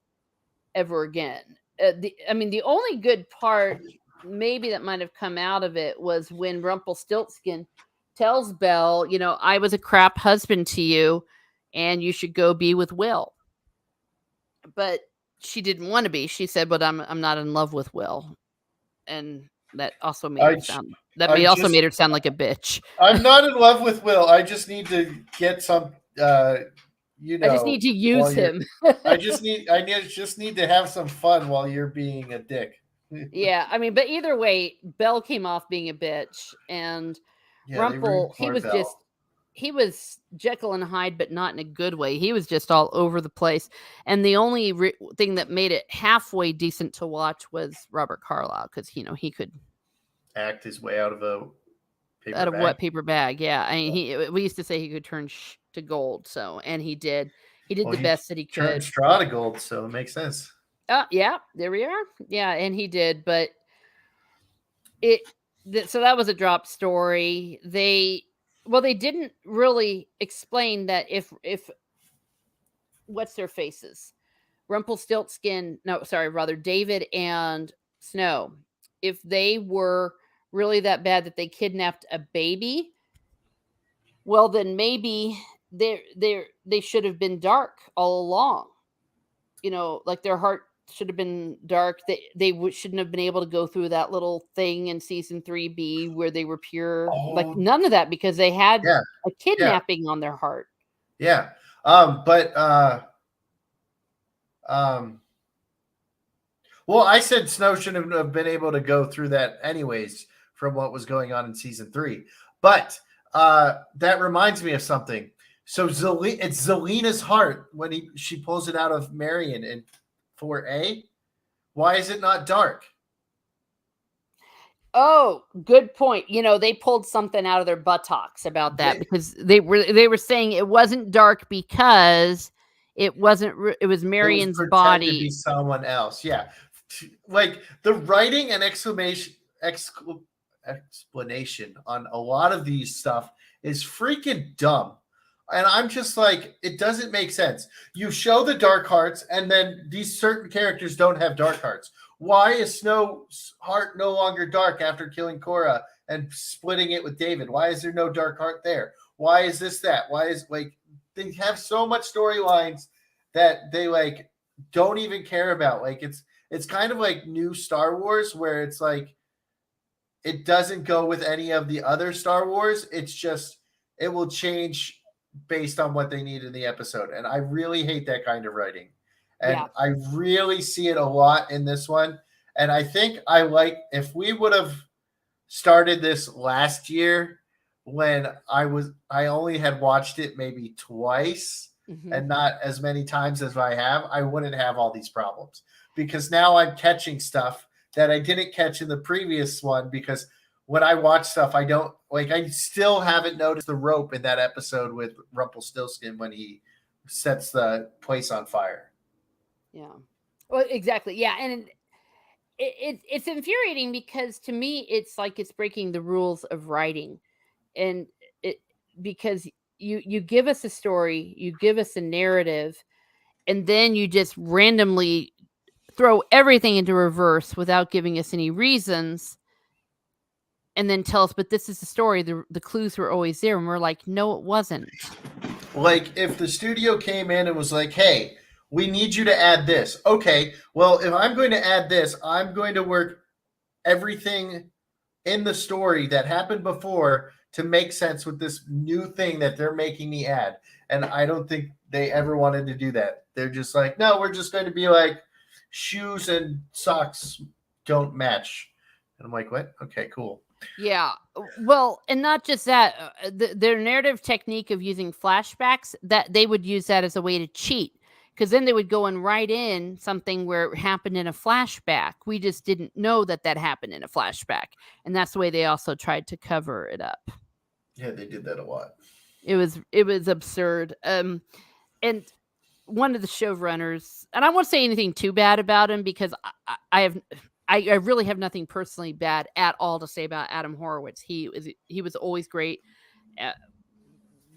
ever again. The only good part maybe that might have come out of it was when Rumpelstiltskin tells Belle, I was a crap husband to you, and you should go be with Will. But she didn't want to be. She said, "But I'm not in love with Will," and that also made her sound. Made her sound like a bitch.
I'm not in love with Will. I just need to get some. I
just need to use him.
I just need to have some fun while you're being a dick.
Yeah, but either way, Belle came off being a bitch, and Rumple, he was Jekyll and Hyde, but not in a good way. He was just all over the place. And the only thing that made it halfway decent to watch was Robert Carlyle, because he could
act his way out of a
wet paper bag. Yeah, we used to say he could turn to gold. So, and he did. He did the best that he could.
Turned straw to gold, so it makes sense.
Yeah, there we are. Yeah, and he did, but so that was a drop story. They didn't really explain that if what's their faces, David and Snow, if they were really that bad that they kidnapped a baby, well then maybe they should have been dark all along. Like their heart should have been dark. They shouldn't have been able to go through that little thing in season 3B where they were pure. Like none of that, because they had a kidnapping on their heart.
Yeah. Well, I said Snow shouldn't have been able to go through that anyways from what was going on in season 3. But that reminds me of something. So it's Zelena's heart when she pulls it out of Marion in 4A. Why is it not dark?
Oh, good point. They pulled something out of their buttocks about that, because they were saying it wasn't dark because it wasn't. It was Marion's body.
To be someone else. Yeah, like the writing and explanation on a lot of these stuff is freaking dumb. And I'm just like, it doesn't make sense. You show the dark hearts, and then these certain characters don't have dark hearts. Why is Snow's heart no longer dark after killing Cora and splitting it with David? Why is there no dark heart there? Why is this that? Why is they have so much storylines that they don't even care about. It's kind of like new Star Wars, where it's like it doesn't go with any of the other Star Wars. It's just it will change based on what they need in the episode. And I really hate that kind of writing. And I really see it a lot in this one. And I think if we would have started this last year when I only had watched it maybe twice and not as many times as I have, I wouldn't have all these problems, because now I'm catching stuff that I didn't catch in the previous one, because when I watch stuff, I don't I still haven't noticed the rope in that episode with Rumpelstiltskin when he sets the place on fire.
Yeah. Well, exactly. Yeah. And it's infuriating, because to me, it's like it's breaking the rules of writing. And because you give us a story, you give us a narrative, and then you just randomly throw everything into reverse without giving us any reasons. And then tell us, but this is the story. The clues were always there. And we're like, no, it wasn't.
Like if the studio came in and was like, hey, we need you to add this. Okay, well, if I'm going to add this, I'm going to work everything in the story that happened before to make sense with this new thing that they're making me add. And I don't think they ever wanted to do that. They're just like, no, we're just going to be like shoes and socks don't match. And I'm like, what? Okay, cool.
Yeah. Well, and not just that, their narrative technique of using flashbacks, that they would use that as a way to cheat. Because then they would go and write in something where it happened in a flashback. We just didn't know that that happened in a flashback. And that's the way they also tried to cover it up.
Yeah, they did that a lot.
It was absurd. And one of the showrunners, and I won't say anything too bad about him because I really have nothing personally bad at all to say about Adam Horowitz. He was always great. Uh,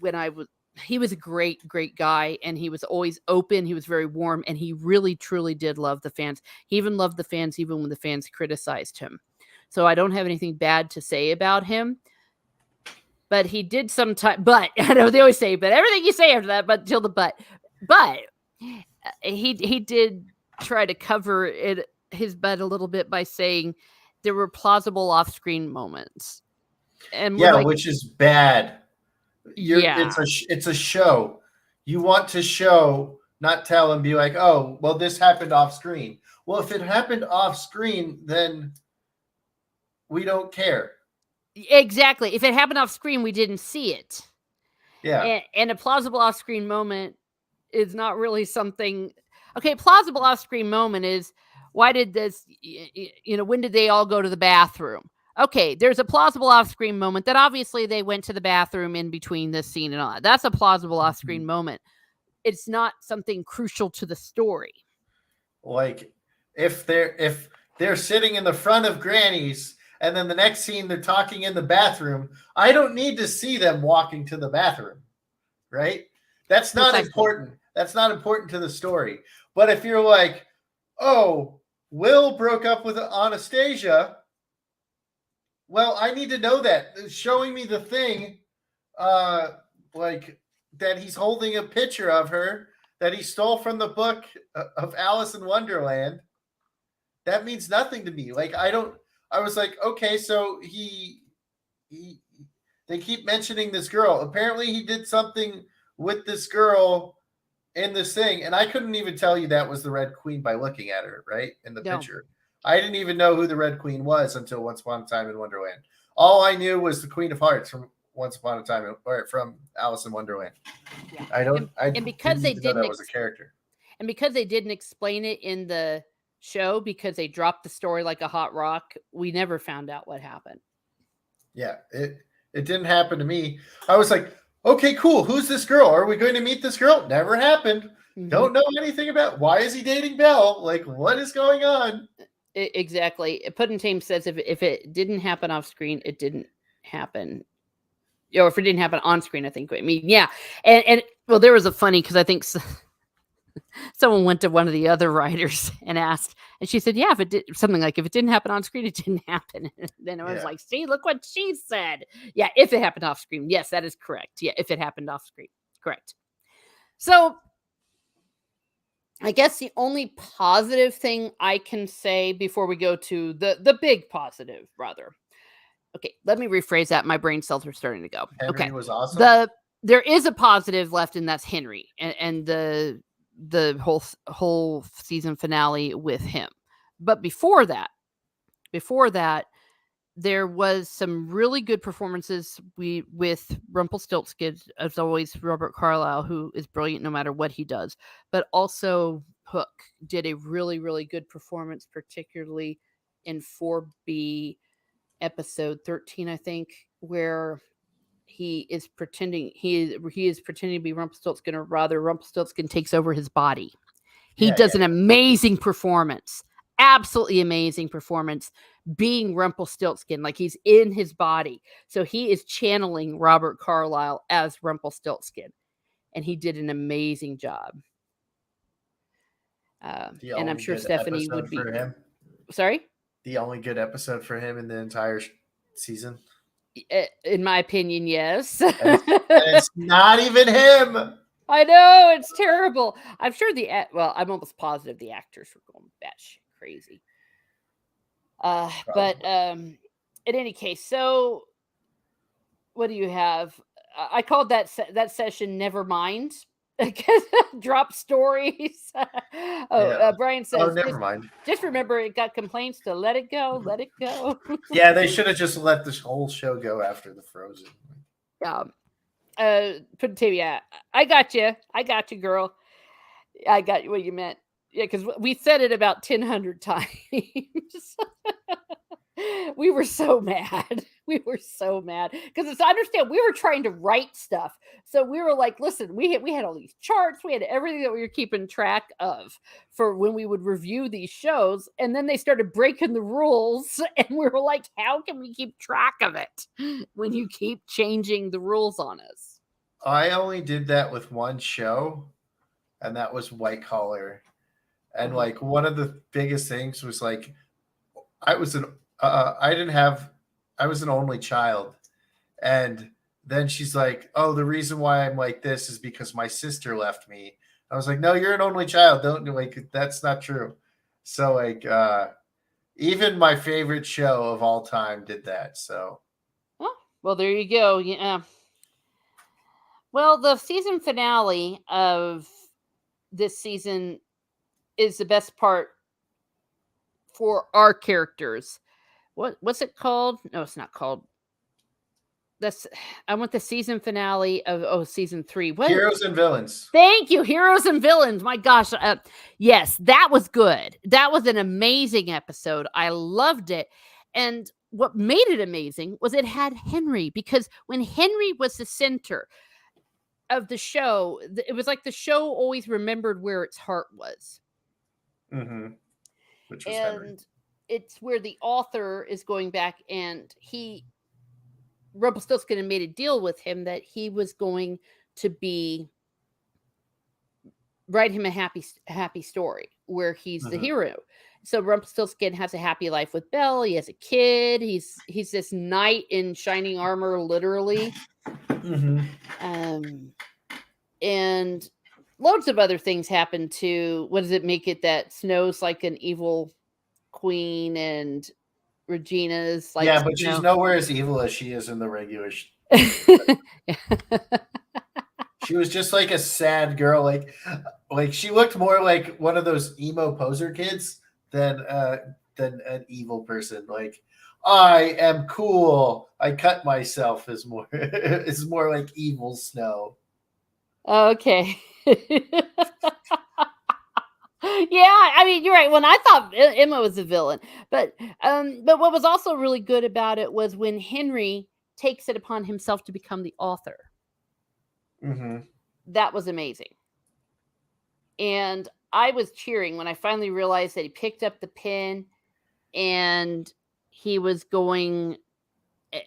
when I was He was a great guy, and he was always open. He was very warm, and he really truly did love the fans. He even loved the fans even when the fans criticized him. So I don't have anything bad to say about him. But he did sometimes. But I know they always say, but everything you say after that, but till the but. But he did try to cover his butt a little bit by saying there were plausible off-screen moments, and
Yeah, which is bad.
Yeah,
It's a show. You want to show, not tell, and be like, oh, well, this happened off screen. Well, if it happened off screen, then we don't care.
exactly. If it happened off screen, we didn't see it.
Yeah.
And a plausible off-screen moment is not really something. Okay, plausible off-screen moment is, why did this? When did they all go to the bathroom? Okay, there's a plausible off-screen moment that obviously they went to the bathroom in between this scene and all that. That's a plausible off-screen moment. It's not something crucial to the story.
Like if they're sitting in the front of Granny's and then the next scene they're talking in the bathroom, I don't need to see them walking to the bathroom, right? That's not important. That's not important to the story. But if you're like, oh, Will broke up with Anastasia, well, I need to know that. Showing me the thing, like that he's holding a picture of her that he stole from the book of Alice in Wonderland, that means nothing to me. Like I was like, okay, so he they keep mentioning this girl. Apparently he did something with this girl in this thing, and I couldn't even tell you that was the Red Queen by looking at her, right? In the picture. I didn't even know who the Red Queen was until Once Upon a Time in Wonderland. All I knew was the Queen of Hearts from Once Upon a Time, or from Alice in Wonderland. Yeah. And because they didn't know that was a character.
And because they didn't explain it in the show, because they dropped the story like a hot rock, we never found out what happened.
Yeah, it didn't happen to me. I was like, okay, cool. Who's this girl? Are we going to meet this girl? Never happened. Mm-hmm. Don't know anything about. Why is he dating Belle? Like, what is going on?
Exactly. Puddin' Tame says if it didn't happen off screen, it didn't happen. Or if it didn't happen on screen, I think. I mean, yeah. And well, there was a funny, because I think someone went to one of the other writers and asked, and she said, yeah, if it did something like, if it didn't happen on screen, it didn't happen. And then I was like, see, look what she said. Yeah, if it happened off screen. Yes, that is correct. Yeah, if it happened off screen. Correct. So I guess the only positive thing I can say before we go to the big positive, rather. Okay, let me rephrase that. My brain cells are starting to go.
Henry was awesome.
There is a positive left, and that's Henry, and the whole season finale with him. But before that, there was some really good performances with Rumpelstiltskin, as always, Robert Carlyle, who is brilliant no matter what he does. But also Hook did a really, really good performance, particularly in 4B episode 13, I think, where he is pretending to be Rumpelstiltskin, or rather Rumpelstiltskin takes over his body. He does an amazing performance. Absolutely amazing performance, being Rumpelstiltskin, like he's in his body. So he is channeling Robert Carlyle as Rumpelstiltskin, and he did an amazing job. And I'm sure Stephanie would be. Sorry?
The only good episode for him in the entire season?
In my opinion, yes.
And it's not even him.
I know, it's terrible. I'm sure I'm almost positive the actors were going batshit crazy. But in any case, so what do you have? I called that session "Never Mind," Drop stories. Brian says,
Oh, never mind.
Just remember, it got complaints to let it go, let it go.
Yeah, they should have just let this whole show go after the Frozen.
Yeah. Put it to you. Yeah, I got you, girl. I got what you meant. Yeah, because we said it about 1,000 times. We were so mad. We were so mad because I understand we were trying to write stuff, so we were like, "Listen, we had all these charts, we had everything that we were keeping track of for when we would review these shows." And then they started breaking the rules, and we were like, "How can we keep track of it when you keep changing the rules on us?"
I only did that with one show, and that was White Collar. And like one of the biggest things was like I was an only child, and then she's like, "Oh, the reason why I'm like this is because my sister left me." I was like, "No, you're an only child. Don't like that's not true." So like even my favorite show of all time did that. So
well, there you go. Yeah. Well, the season finale of this season is the best part for our characters. What's it called? No, it's not called. I want the season finale of season 3. What?
Heroes and Villains.
Thank you, Heroes and Villains. My gosh, yes, that was good. That was an amazing episode. I loved it, and what made it amazing was it had Henry, because when Henry was the center of the show, it was like the show always remembered where its heart was.
Mm-hmm. Which was
and
Henry.
It's where the author is going back, and Rumpelstiltskin had made a deal with him that he was going to write him a happy story where he's the hero. So Rumpelstiltskin has a happy life with Belle. He has a kid. He's this knight in shining armor, literally. And loads of other things happen too. What does it make it that Snow's like an evil queen and Regina's like,
yeah, but she's nowhere as evil as she is in the regular. She was just like a sad girl, like she looked more like one of those emo poser kids than an evil person. Like, I am cool, I cut myself is more is more like evil Snow.
Okay. Yeah, I mean, you're right. When I thought Emma was a villain, but what was also really good about it was when Henry takes it upon himself to become the author. That was amazing. And I was cheering when I finally realized that he picked up the pen and he was going,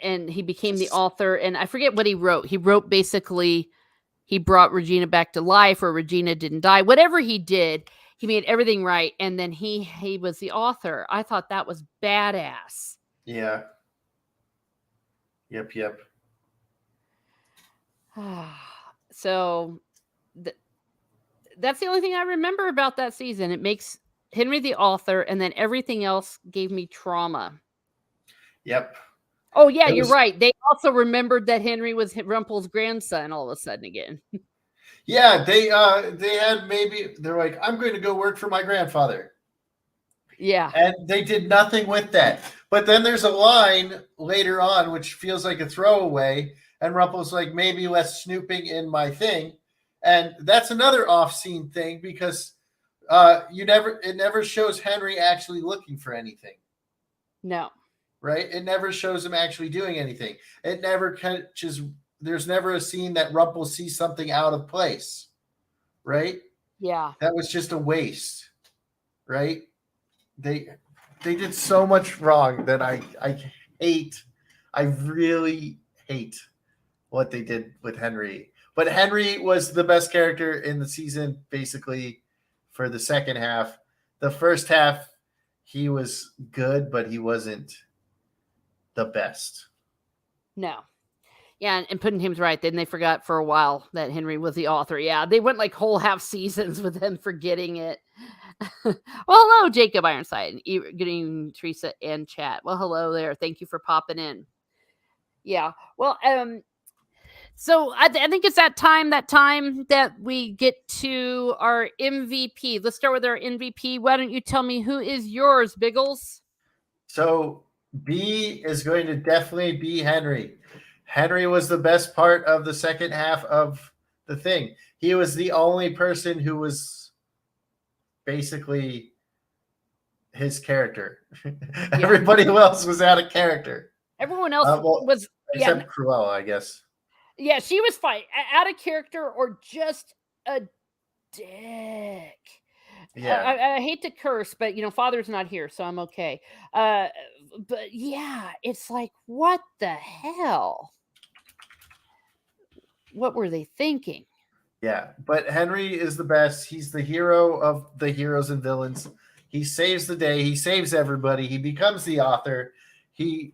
and he became the author. And I forget what he wrote. He wrote basically, he brought Regina back to life, or Regina didn't die. Whatever he did, he made everything right, and then he was the author. I thought that was badass.
Yeah. Yep.
So that's the only thing I remember about that season. It makes Henry the author, and then everything else gave me trauma.
Yep.
Oh yeah, you're right. They also remembered that Henry was Rumpel's grandson all of a sudden again.
Yeah, they had they're like, I'm going to go work for my grandfather.
Yeah.
And they did nothing with that. But then there's a line later on which feels like a throwaway, and Rumpel's like, maybe less snooping in my thing. And that's another off-scene thing, because it never shows Henry actually looking for anything.
No.
Right? It never shows him actually doing anything. It never catches. There's never a scene that Rumpel sees something out of place, right?
Yeah.
That was just a waste, right? They did so much wrong that I really hate what they did with Henry. But Henry was the best character in the season, basically, for the second half. The first half, he was good, but he wasn't the best.
No. Yeah, and Puddingham's right. Then they forgot for a while that Henry was the author. Yeah, they went like whole half seasons with them forgetting it. Well, hello, Jacob Ironside. Getting Teresa and chat. Well, hello there. Thank you for popping in. Yeah. Well, So I think it's that time that we get to our MVP. Let's start with our MVP. Why don't you tell me who is yours, Biggles?
So B is going to definitely be Henry. Henry was the best part of the second half of the thing. He was the only person who was basically his character. Everybody else was out of character.
Everyone else was
except Cruella, I guess.
Yeah, she was fine. Out of character or just a dick.
Yeah.
I hate to curse, but Father's not here, so I'm okay. But yeah, it's like, what the hell? What were they thinking?
Yeah, but Henry is the best. He's the hero of the heroes and villains. He saves the day. He saves everybody. He becomes the author. I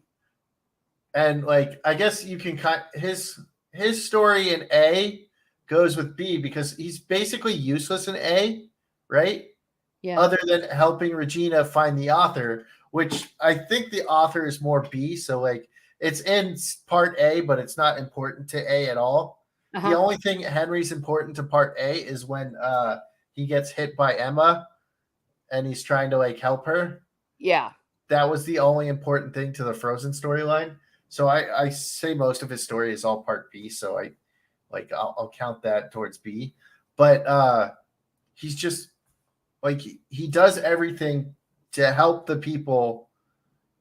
guess you can cut his story in A goes with B because he's basically useless in A, right?
Yeah.
Other than helping Regina find the author, which I think the author is more B. So like it's in part A, but it's not important to A at all. Uh-huh. The only thing Henry's important to part A is when he gets hit by Emma and he's trying to like help her.
Yeah.
That was the only important thing to the Frozen storyline. So I say most of his story is all part B. So I'll count that towards B. But he's just like he does everything to help the people,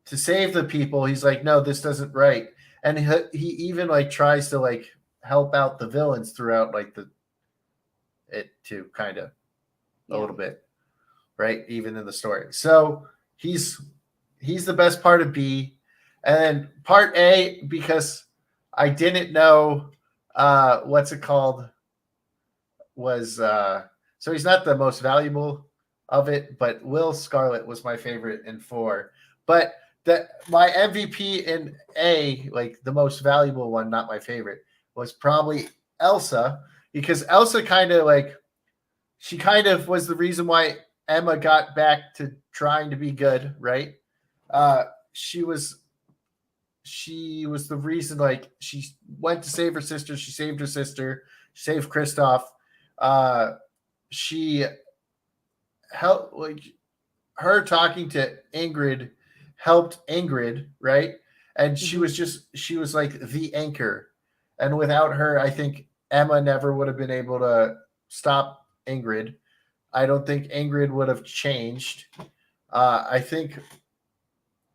to save the people. He's like, no, this doesn't right. And he even like tries to like help out the villains throughout like it too, kind of a little bit, right? Even in the story. So he's the best part of B. And then part A, because I didn't know what's it called, was so he's not the most valuable of it, but Will Scarlet was my favorite in 4. But my MVP in A, like the most valuable one, not my favorite, was probably Elsa, because Elsa kind of was the reason why Emma got back to trying to be good, right? She was the reason, like she went to save her sister. She saved her sister, saved Kristoff. She helped, like her talking to Ingrid helped Ingrid, right? And she was like the anchor. And without her, I think Emma never would have been able to stop Ingrid. I don't think Ingrid would have changed. I think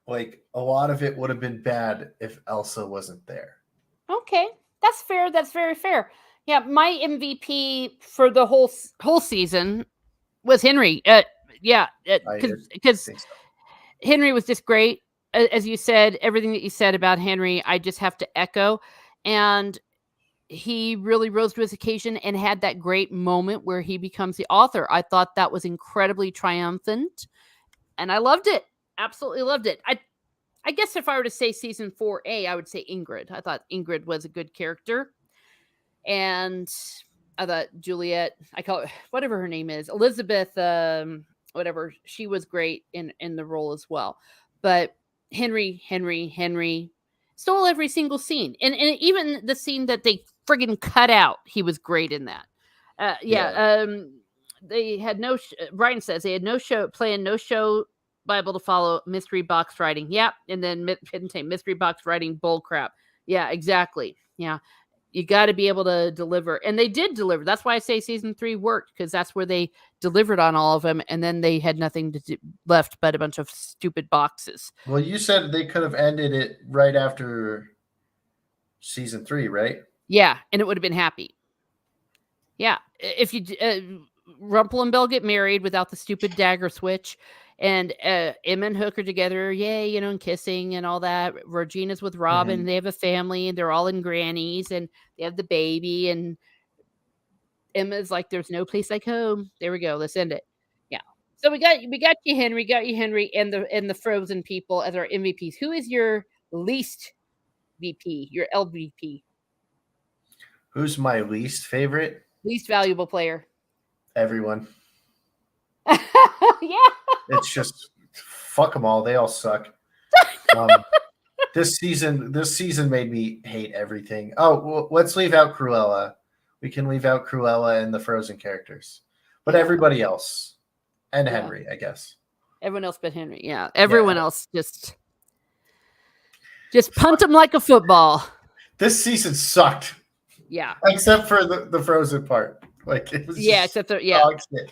like a lot of it would have been bad if Elsa wasn't there.
Okay, that's fair. That's very fair. Yeah, my MVP for the whole season was Henry. Because Henry was just great. As you said, everything that you said about Henry, I just have to echo. And he really rose to his occasion and had that great moment where he becomes the author. I thought that was incredibly triumphant, and I loved it. Absolutely loved it. I guess if I were to say season 4A, I would say Ingrid. I thought Ingrid was a good character. And I thought Juliet, I call it whatever her name is, Elizabeth, whatever, she was great in the role as well. But Henry stole every single scene. And even the scene that they friggin' cut out, he was great in that. They had no, Brian says they had no show Bible to follow, mystery box writing. Yeah. And then mystery box writing bull crap. Yeah, exactly. Yeah. You got to be able to deliver. And they did deliver. That's why I say season 3 worked, because that's where they delivered on all of them. And then they had nothing left but a bunch of stupid boxes.
Well, you said they could have ended it right after season 3, right?
Yeah. And it would have been happy. Yeah. If you Rumple and Belle get married without the stupid dagger switch, and Emma and Hook are together, yay, and kissing and all that. Regina's with Robin, they have a family, and they're all in Granny's, and they have the baby, and Emma's like, there's no place like home. There we go. Let's end it. Yeah. So we got you, Henry, and the Frozen people as our MVPs. Who is your least VP, your LVP?
Who's my least favorite?
Least valuable player.
Everyone.
Yeah.
It's just fuck them all. They all suck. This season made me hate everything. Oh, well, let's leave out Cruella. We can leave out Cruella and the Frozen characters, but everybody else and Henry, I guess.
Everyone else but Henry. Yeah, everyone else just punt him like a football.
This season sucked.
Yeah,
except for the Frozen part. Like it was
except dog
shit.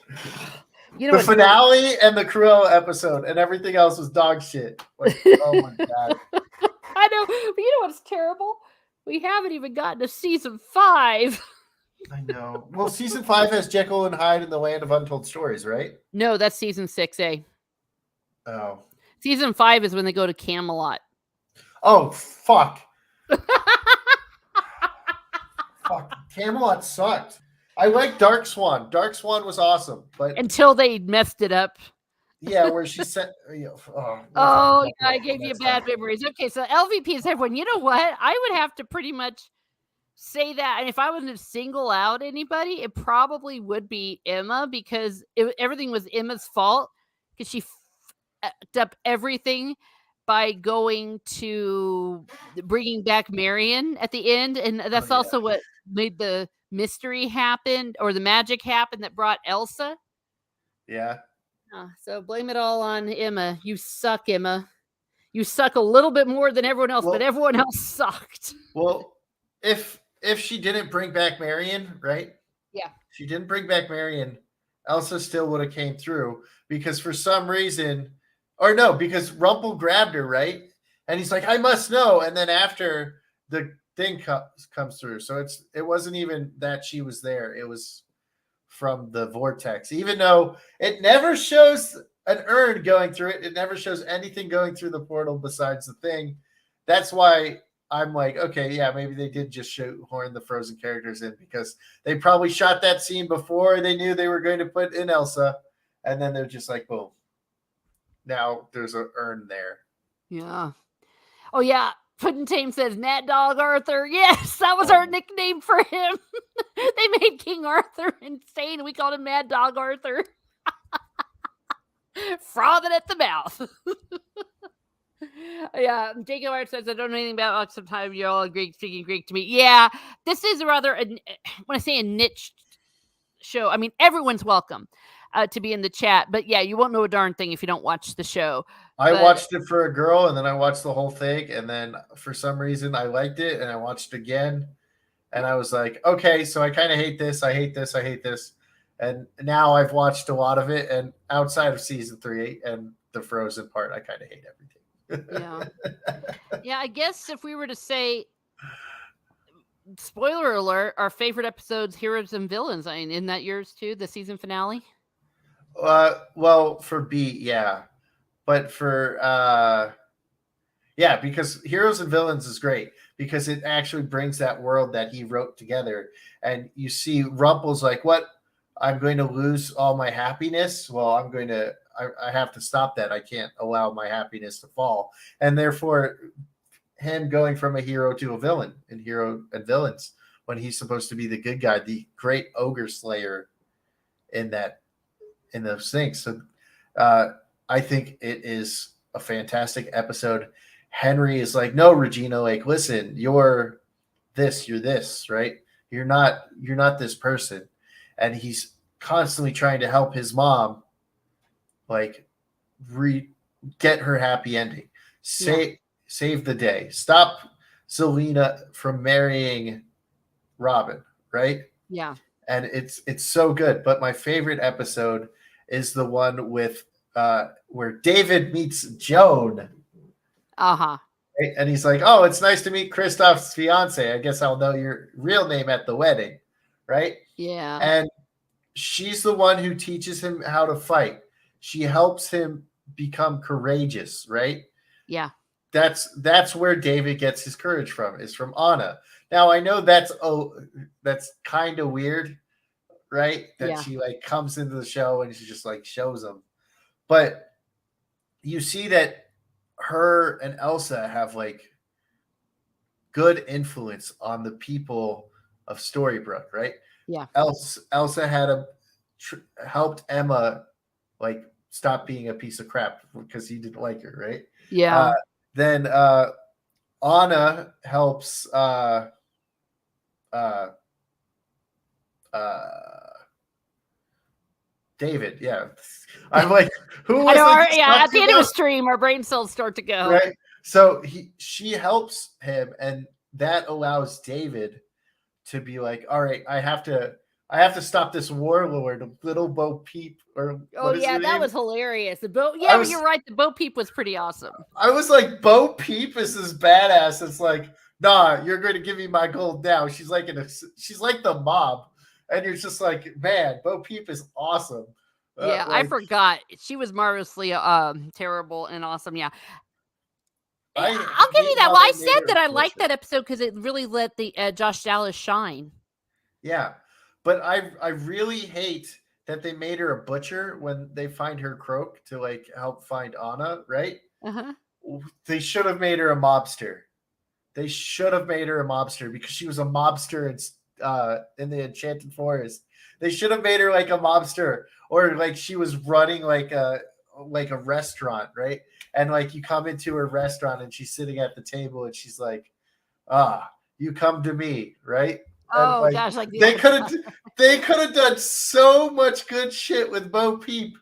You know
the finale and the Cruella episode and everything else was dog shit. Like, oh my god.
I know, but you know what's terrible? We haven't even gotten to season 5.
I know. Well, season 5 has Jekyll and Hyde in the Land of Untold Stories, right?
No, that's season 6A.
Oh.
Season 5 is when they go to Camelot.
Oh, fuck. Fuck. Camelot sucked. I like Dark Swan. Dark Swan was awesome, but
until they messed it up.
Yeah, where she said,
I gave you bad memories. Okay, so LVP is everyone. You know what? I would have to pretty much say that. And if I was to single out anybody, it probably would be Emma, because everything was Emma's fault, because she fucked up everything by going to bringing back Marion at the end. And that's also what made the mystery happen, or the magic happen that brought Elsa.
Yeah.
So blame it all on Emma. You suck, Emma. You suck a little bit more than everyone else, but everyone else sucked.
Well, if she didn't bring back Marion, right?
Yeah.
She didn't bring back Marion, Elsa still would have came through, because for some reason, because Rumpel grabbed her, right? And he's like, I must know. And then after the thing comes through. So it wasn't even that she was there. It was from the vortex, even though it never shows an urn going through it. It never shows anything going through the portal besides the thing. That's why I'm like, okay, yeah, maybe they did just shoehorn the Frozen characters in, because they probably shot that scene before they knew they were going to put in Elsa. And then they're just like, boom. Now there's an urn there.
Yeah. Oh, yeah. Puddin' Tame says Mad Dog Arthur. Yes, that was our nickname for him. They made King Arthur insane. We called him Mad Dog Arthur. Frothing at the mouth. Yeah, Jacob Art says, I don't know anything about sometimes you're all speaking Greek to me. Yeah, this is rather, when I say a niche show, I mean, everyone's welcome to be in the chat. But yeah, you won't know a darn thing if you don't watch the show.
I watched it for a girl, and then I watched the whole thing, and then for some reason I liked it, and I watched it again, and I was like, okay, so I kind of hate this, I hate this, I hate this, and now I've watched a lot of it, and outside of season 3 and the Frozen part, I kind of hate everything.
Yeah, I guess if we were to say, spoiler alert, our favorite episodes, Heroes and Villains, I mean, isn't that yours too, the season finale?
Well, for B, yeah. But for because Heroes and Villains is great, because it actually brings that world that he wrote together. And you see Rumpel's like, what? I'm going to lose all my happiness? Well, I have to stop that. I can't allow my happiness to fall. And therefore, him going from a hero to a villain in Hero and Villains, when he's supposed to be the good guy, the great ogre slayer in those things. So I think it is a fantastic episode. Henry is like, no, Regina, like, listen, you're this, right? You're not this person. And he's constantly trying to help his mom, like, get her happy ending. Save the day. Stop Zelina from marrying Robin, right?
Yeah.
And it's so good. But my favorite episode is the one with where David meets Joan.
Uh-huh.
Right? And he's like, oh, it's nice to meet Kristoff's fiance. I guess I'll know your real name at the wedding. Right?
Yeah.
And she's the one who teaches him how to fight. She helps him become courageous, right?
Yeah.
That's where David gets his courage from, is from Anna. Now, I know that's kind of weird, right? That she like comes into the show and she just like shows him. But you see that her and Elsa have like good influence on the people of Storybrooke, right?
Yeah.
Elsa had helped Emma like stop being a piece of crap because he didn't like her, right?
Yeah.
Then Anna helps David. Yeah. I'm like, who was
I know.
I
Yeah, at
talking
the end of a
about?
stream, our brain cells start to go.
Right. So she helps him, and that allows David to be like, all right, I have to stop this warlord, Little Bo Peep, or
Oh
what is
yeah,
her
that
name?
was hilarious. The boat.
I
Yeah,
was
you're right. The Bo Peep was pretty awesome.
I was like, Bo Peep is this badass. It's like, nah, you're going to give me my gold now. She's like she's like the mob, and you're just like, man, Bo Peep is awesome.
Yeah, I
Like
forgot. She was marvelously terrible and awesome. Yeah.
I
I'll give you
hate
that.
how
Well, I
they made
said
her
that
a
I liked
butcher.
that episode because it really let the Josh Dallas shine.
Yeah, but I really hate that they made her a butcher when they find her croak to like help find Anna. Right?
Uh-huh.
They should have made her a mobster. They should have made her a mobster because she was a mobster in the Enchanted Forest. They should have made her like a mobster, or like she was running like a restaurant, right? And like you come into her restaurant and she's sitting at the table and she's like, you come to me, right? And
Oh
like
gosh, like the
they
old
could have they could have done so much good shit with Bo Peep.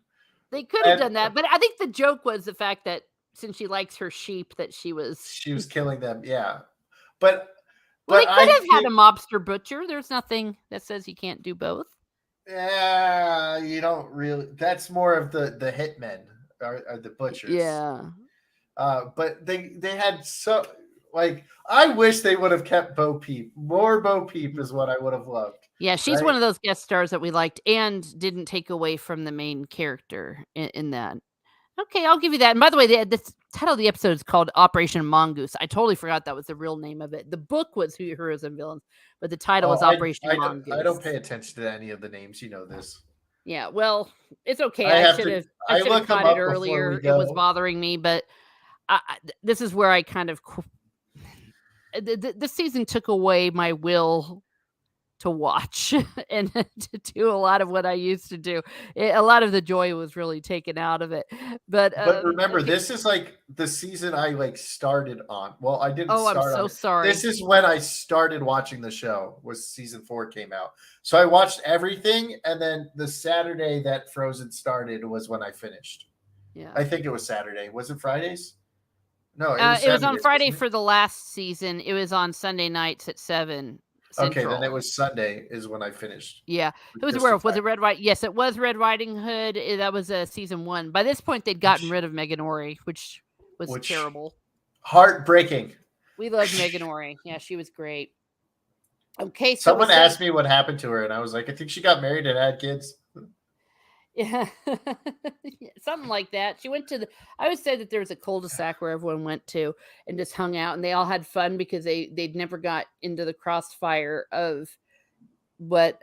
They could have
And
done that, but I think the joke was the fact that since she likes her sheep, that she was.
she was killing them, yeah. But
Well, they
but
could
I
have had
think
a mobster butcher. There's nothing that says you can't do both.
yeah, you don't really. That's more of the hitmen are the butchers.
Yeah.
But they had so like I wish they would have kept Bo Peep. More Bo Peep is what I would have loved.
Yeah, she's
Right?
one of those guest stars that we liked and didn't take away from the main character in that. Okay, I'll give you that. And by the way, the title of the episode is called Operation Mongoose. I totally forgot that was the real name of it. The book was Heroes and Villains, but the title
Oh,
was Operation
I don't
Mongoose.
pay attention to any of the names. You know this.
Yeah, well, it's okay.
I have to.
I
I
should have
look them
caught it
up before we
earlier. It was
go.
bothering me, but this is where I kind of this season took away my will to watch and to do a lot of what I used to do. A lot of the joy was really taken out of it. But
But remember,
okay.
this is like the season I like started on. Well, I didn't
Oh, I'm
start on
so
it.
sorry.
This is when I started watching the show. Was season 4 came out, so I watched everything, and then the Saturday that Frozen started was when I finished.
Yeah.
I think it was Saturday. Was it Fridays? No, it was
It was on
Saturdays,
Friday
wasn't it?
for the last season. It was on Sunday nights at 7
Okay, then it
Central.
was Sunday is when I finished.
Yeah. Who was
Just
aware
in
of? Was
time.
it Red Riding? Yes, it was Red Riding Hood. That was season 1. By this point, they'd gotten rid of Megan Ori, which was
Which
terrible.
heartbreaking.
We loved Megan Ori. Yeah, she was great. Okay, so
Someone asked me what happened to her, and I was like, I think she got married and had kids.
Yeah, something like that. She went to the. I would say that there was a cul-de-sac where everyone went to and just hung out, and they all had fun because they'd never got into the crossfire of what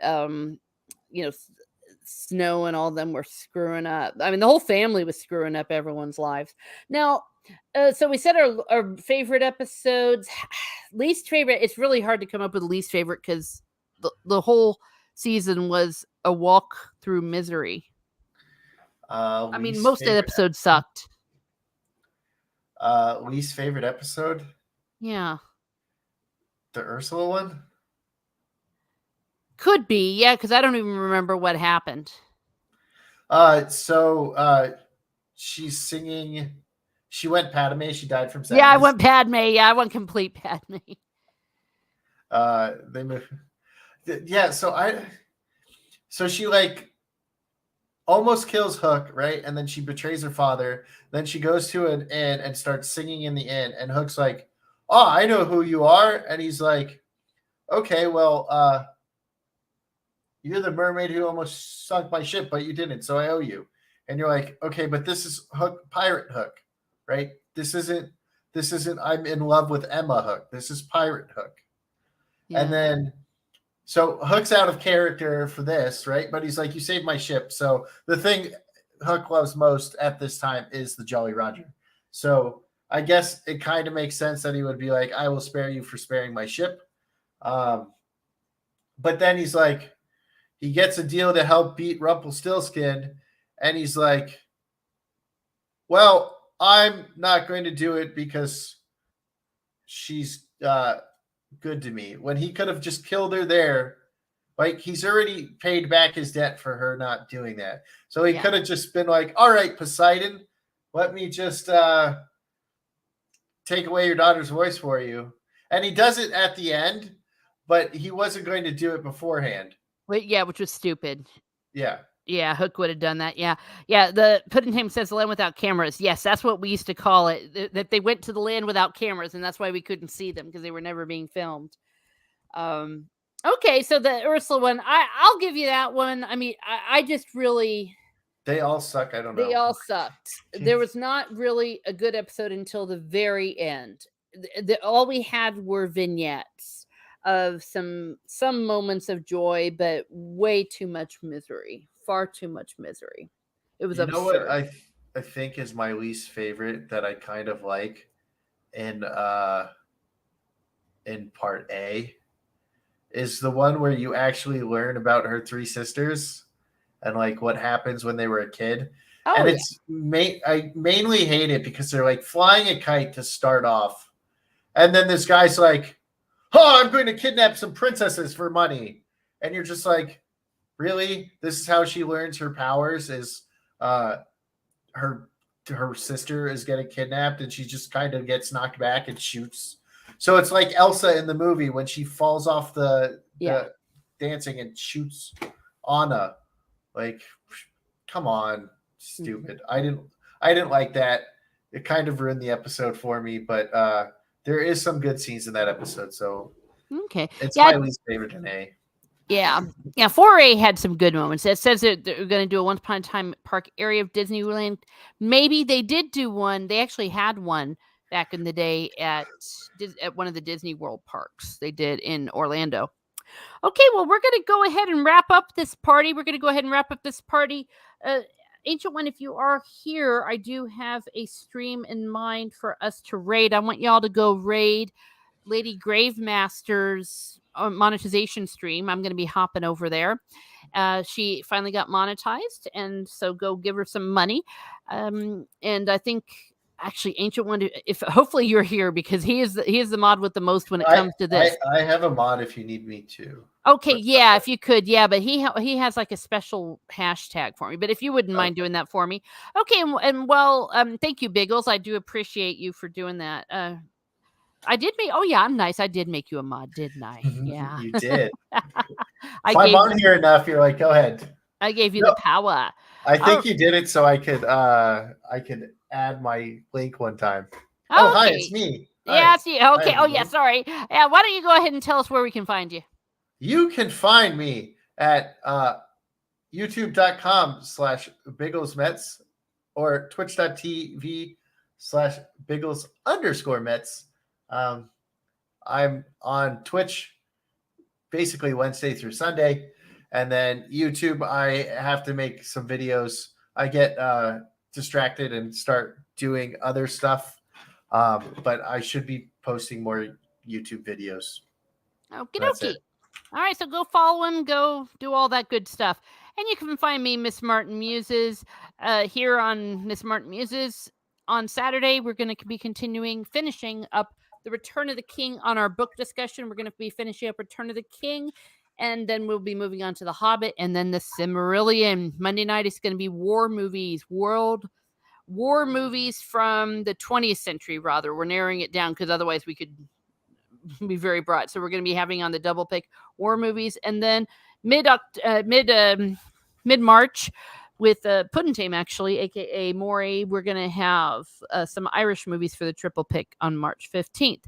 Snow and all of them were screwing up. I mean, the whole family was screwing up everyone's lives. Now, so we said our favorite episodes, least favorite. It's really hard to come up with a least favorite because the whole season was a walk through misery. I mean, most of the episodes sucked.
Least favorite episode?
Yeah.
The Ursula one?
Could be, yeah, because I don't even remember what happened.
So she's singing. She went Padme. She died from sadness.
Yeah, I went Padme. Yeah, I went complete Padme.
They moved. Yeah, so she like almost kills Hook, right? And then she betrays her father. Then she goes to an inn and starts singing in the inn. And Hook's like, "Oh, I know who you are." And he's like, "Okay, well, you're the mermaid who almost sunk my ship, but you didn't, so I owe you." And you're like, "Okay, but this is Hook, Pirate Hook, right? This isn't I'm in love with Emma Hook. This is Pirate Hook." Yeah. And then so Hook's out of character for this, right? But he's like, "You saved my ship." So the thing Hook loves most at this time is the Jolly Roger. So I guess it kind of makes sense that he would be like, "I will spare you for sparing my ship." But then he's like, he gets a deal to help beat Rumpelstiltskin, and he's like, "Well, I'm not going to do it because she's good to me when he could have just killed her there. Like, he's already paid back his debt for her not doing that. So he could have just been like, all right, Poseidon, let me just take away your daughter's voice for you. And he does it at the end, but he wasn't going to do it beforehand.
Yeah, which was stupid.
Yeah.
Yeah, Hook would have done that. Yeah. Yeah, the Puddingham says the land without cameras. Yes, that's what we used to call it, that they went to the land without cameras, and that's why we couldn't see them, because they were never being filmed. Okay, so the Ursula one, I'll give you that one. I mean, I just really...
They all suck. I don't know.
They all sucked. There was not really a good episode until the very end. All we had were vignettes of some moments of joy, but way too much misery. Far too much misery. It was absurd.
You know what I think is my least favorite that I kind of like in part A is the one where you actually learn about her three sisters and like what happens when they were a kid.
Oh,
and it's I mainly hate it because they're like flying a kite to start off. And then this guy's like, oh, I'm going to kidnap some princesses for money. And you're just like, really? This is how she learns her powers, is her sister is getting kidnapped and she just kind of gets knocked back and shoots. So it's like Elsa in the movie when she falls off the dancing and shoots Anna. Like, come on, stupid.
Mm-hmm.
I didn't like that. It kind of ruined the episode for me, but there is some good scenes in that episode, so
okay,
it's my least favorite in A.
Yeah. 4A had some good moments. It says that they're going to do a Once Upon a Time park area of Disneyland. Maybe they did do one. They actually had one back in the day at one of the Disney World parks. They did in Orlando. Okay, well, we're going to go ahead and wrap up this party. Ancient One, if you are here, I do have a stream in mind for us to raid. I want y'all to go raid Lady Gravemaster's monetization stream. I'm going to be hopping over there. She finally got monetized, and so go give her some money. And I think actually Ancient One, if hopefully you're here, because he is the mod with the most when it comes to this.
I have a mod if you need me to.
Okay, yeah, if you could, yeah, but he has like a special hashtag for me. But if you wouldn't mind doing that for me, okay. And well, thank you, Biggles. I do appreciate you for doing that. I did make. Oh yeah, I'm nice. I did make you a mod, didn't I? Yeah,
you did. If I'm on here enough, you're like, go ahead.
I gave you the power.
I think you did it so I could add my link one time. Oh, hi, it's me.
Yeah, see. Okay. Hi, yeah, sorry. Yeah, why don't you go ahead and tell us where we can find you?
You can find me at youtube.com/BigglesMets or twitch.tv/Biggles_Mets. I'm on Twitch basically Wednesday through Sunday, and then YouTube I have to make some videos. I get distracted and start doing other stuff, but I should be posting more YouTube videos.
Okie dokie. All right, so go follow him, go do all that good stuff. And you can find me, Miss Martin Muses, here on Miss Martin Muses. On Saturday, we're going to be finishing up The Return of the King on our book discussion. We're going to be finishing up Return of the King, and then we'll be moving on to The Hobbit, and then The Silmarillion. Monday night is going to be war movies, world war movies from the 20th century, rather. We're narrowing it down because otherwise we could be very broad. So we're going to be having on the double pick war movies, and then mid-March with Puddingham, actually, aka Maury, we're going to have some Irish movies for the triple pick on March 15th.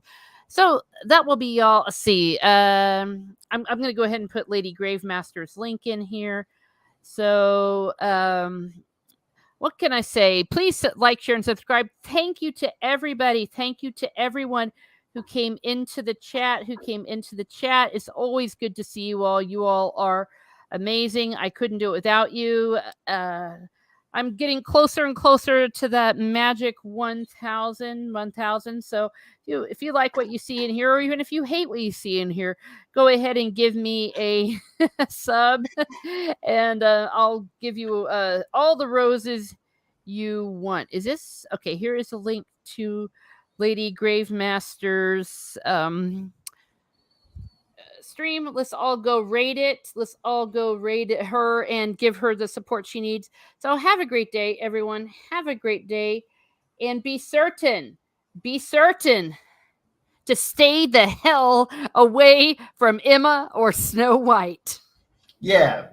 So that will be all. Let's see. I'm going to go ahead and put Lady Gravemaster's link in here. So what can I say? Please like, share, and subscribe. Thank you to everybody. Thank you to everyone who came into the chat, It's always good to see you all. You all are amazing. I couldn't do it without you. I'm getting closer and closer to that magic 1,000. So if you like what you see in here, or even if you hate what you see in here, go ahead and give me a sub, and I'll give you all the roses you want. Is this okay? Here is a link to Lady Gravemaster's stream. Let's all go rate it. Let's all go rate her and give her the support she needs. So have a great day, everyone. Have a great day. And be certain to stay the hell away from Emma or Snow White.
Yeah.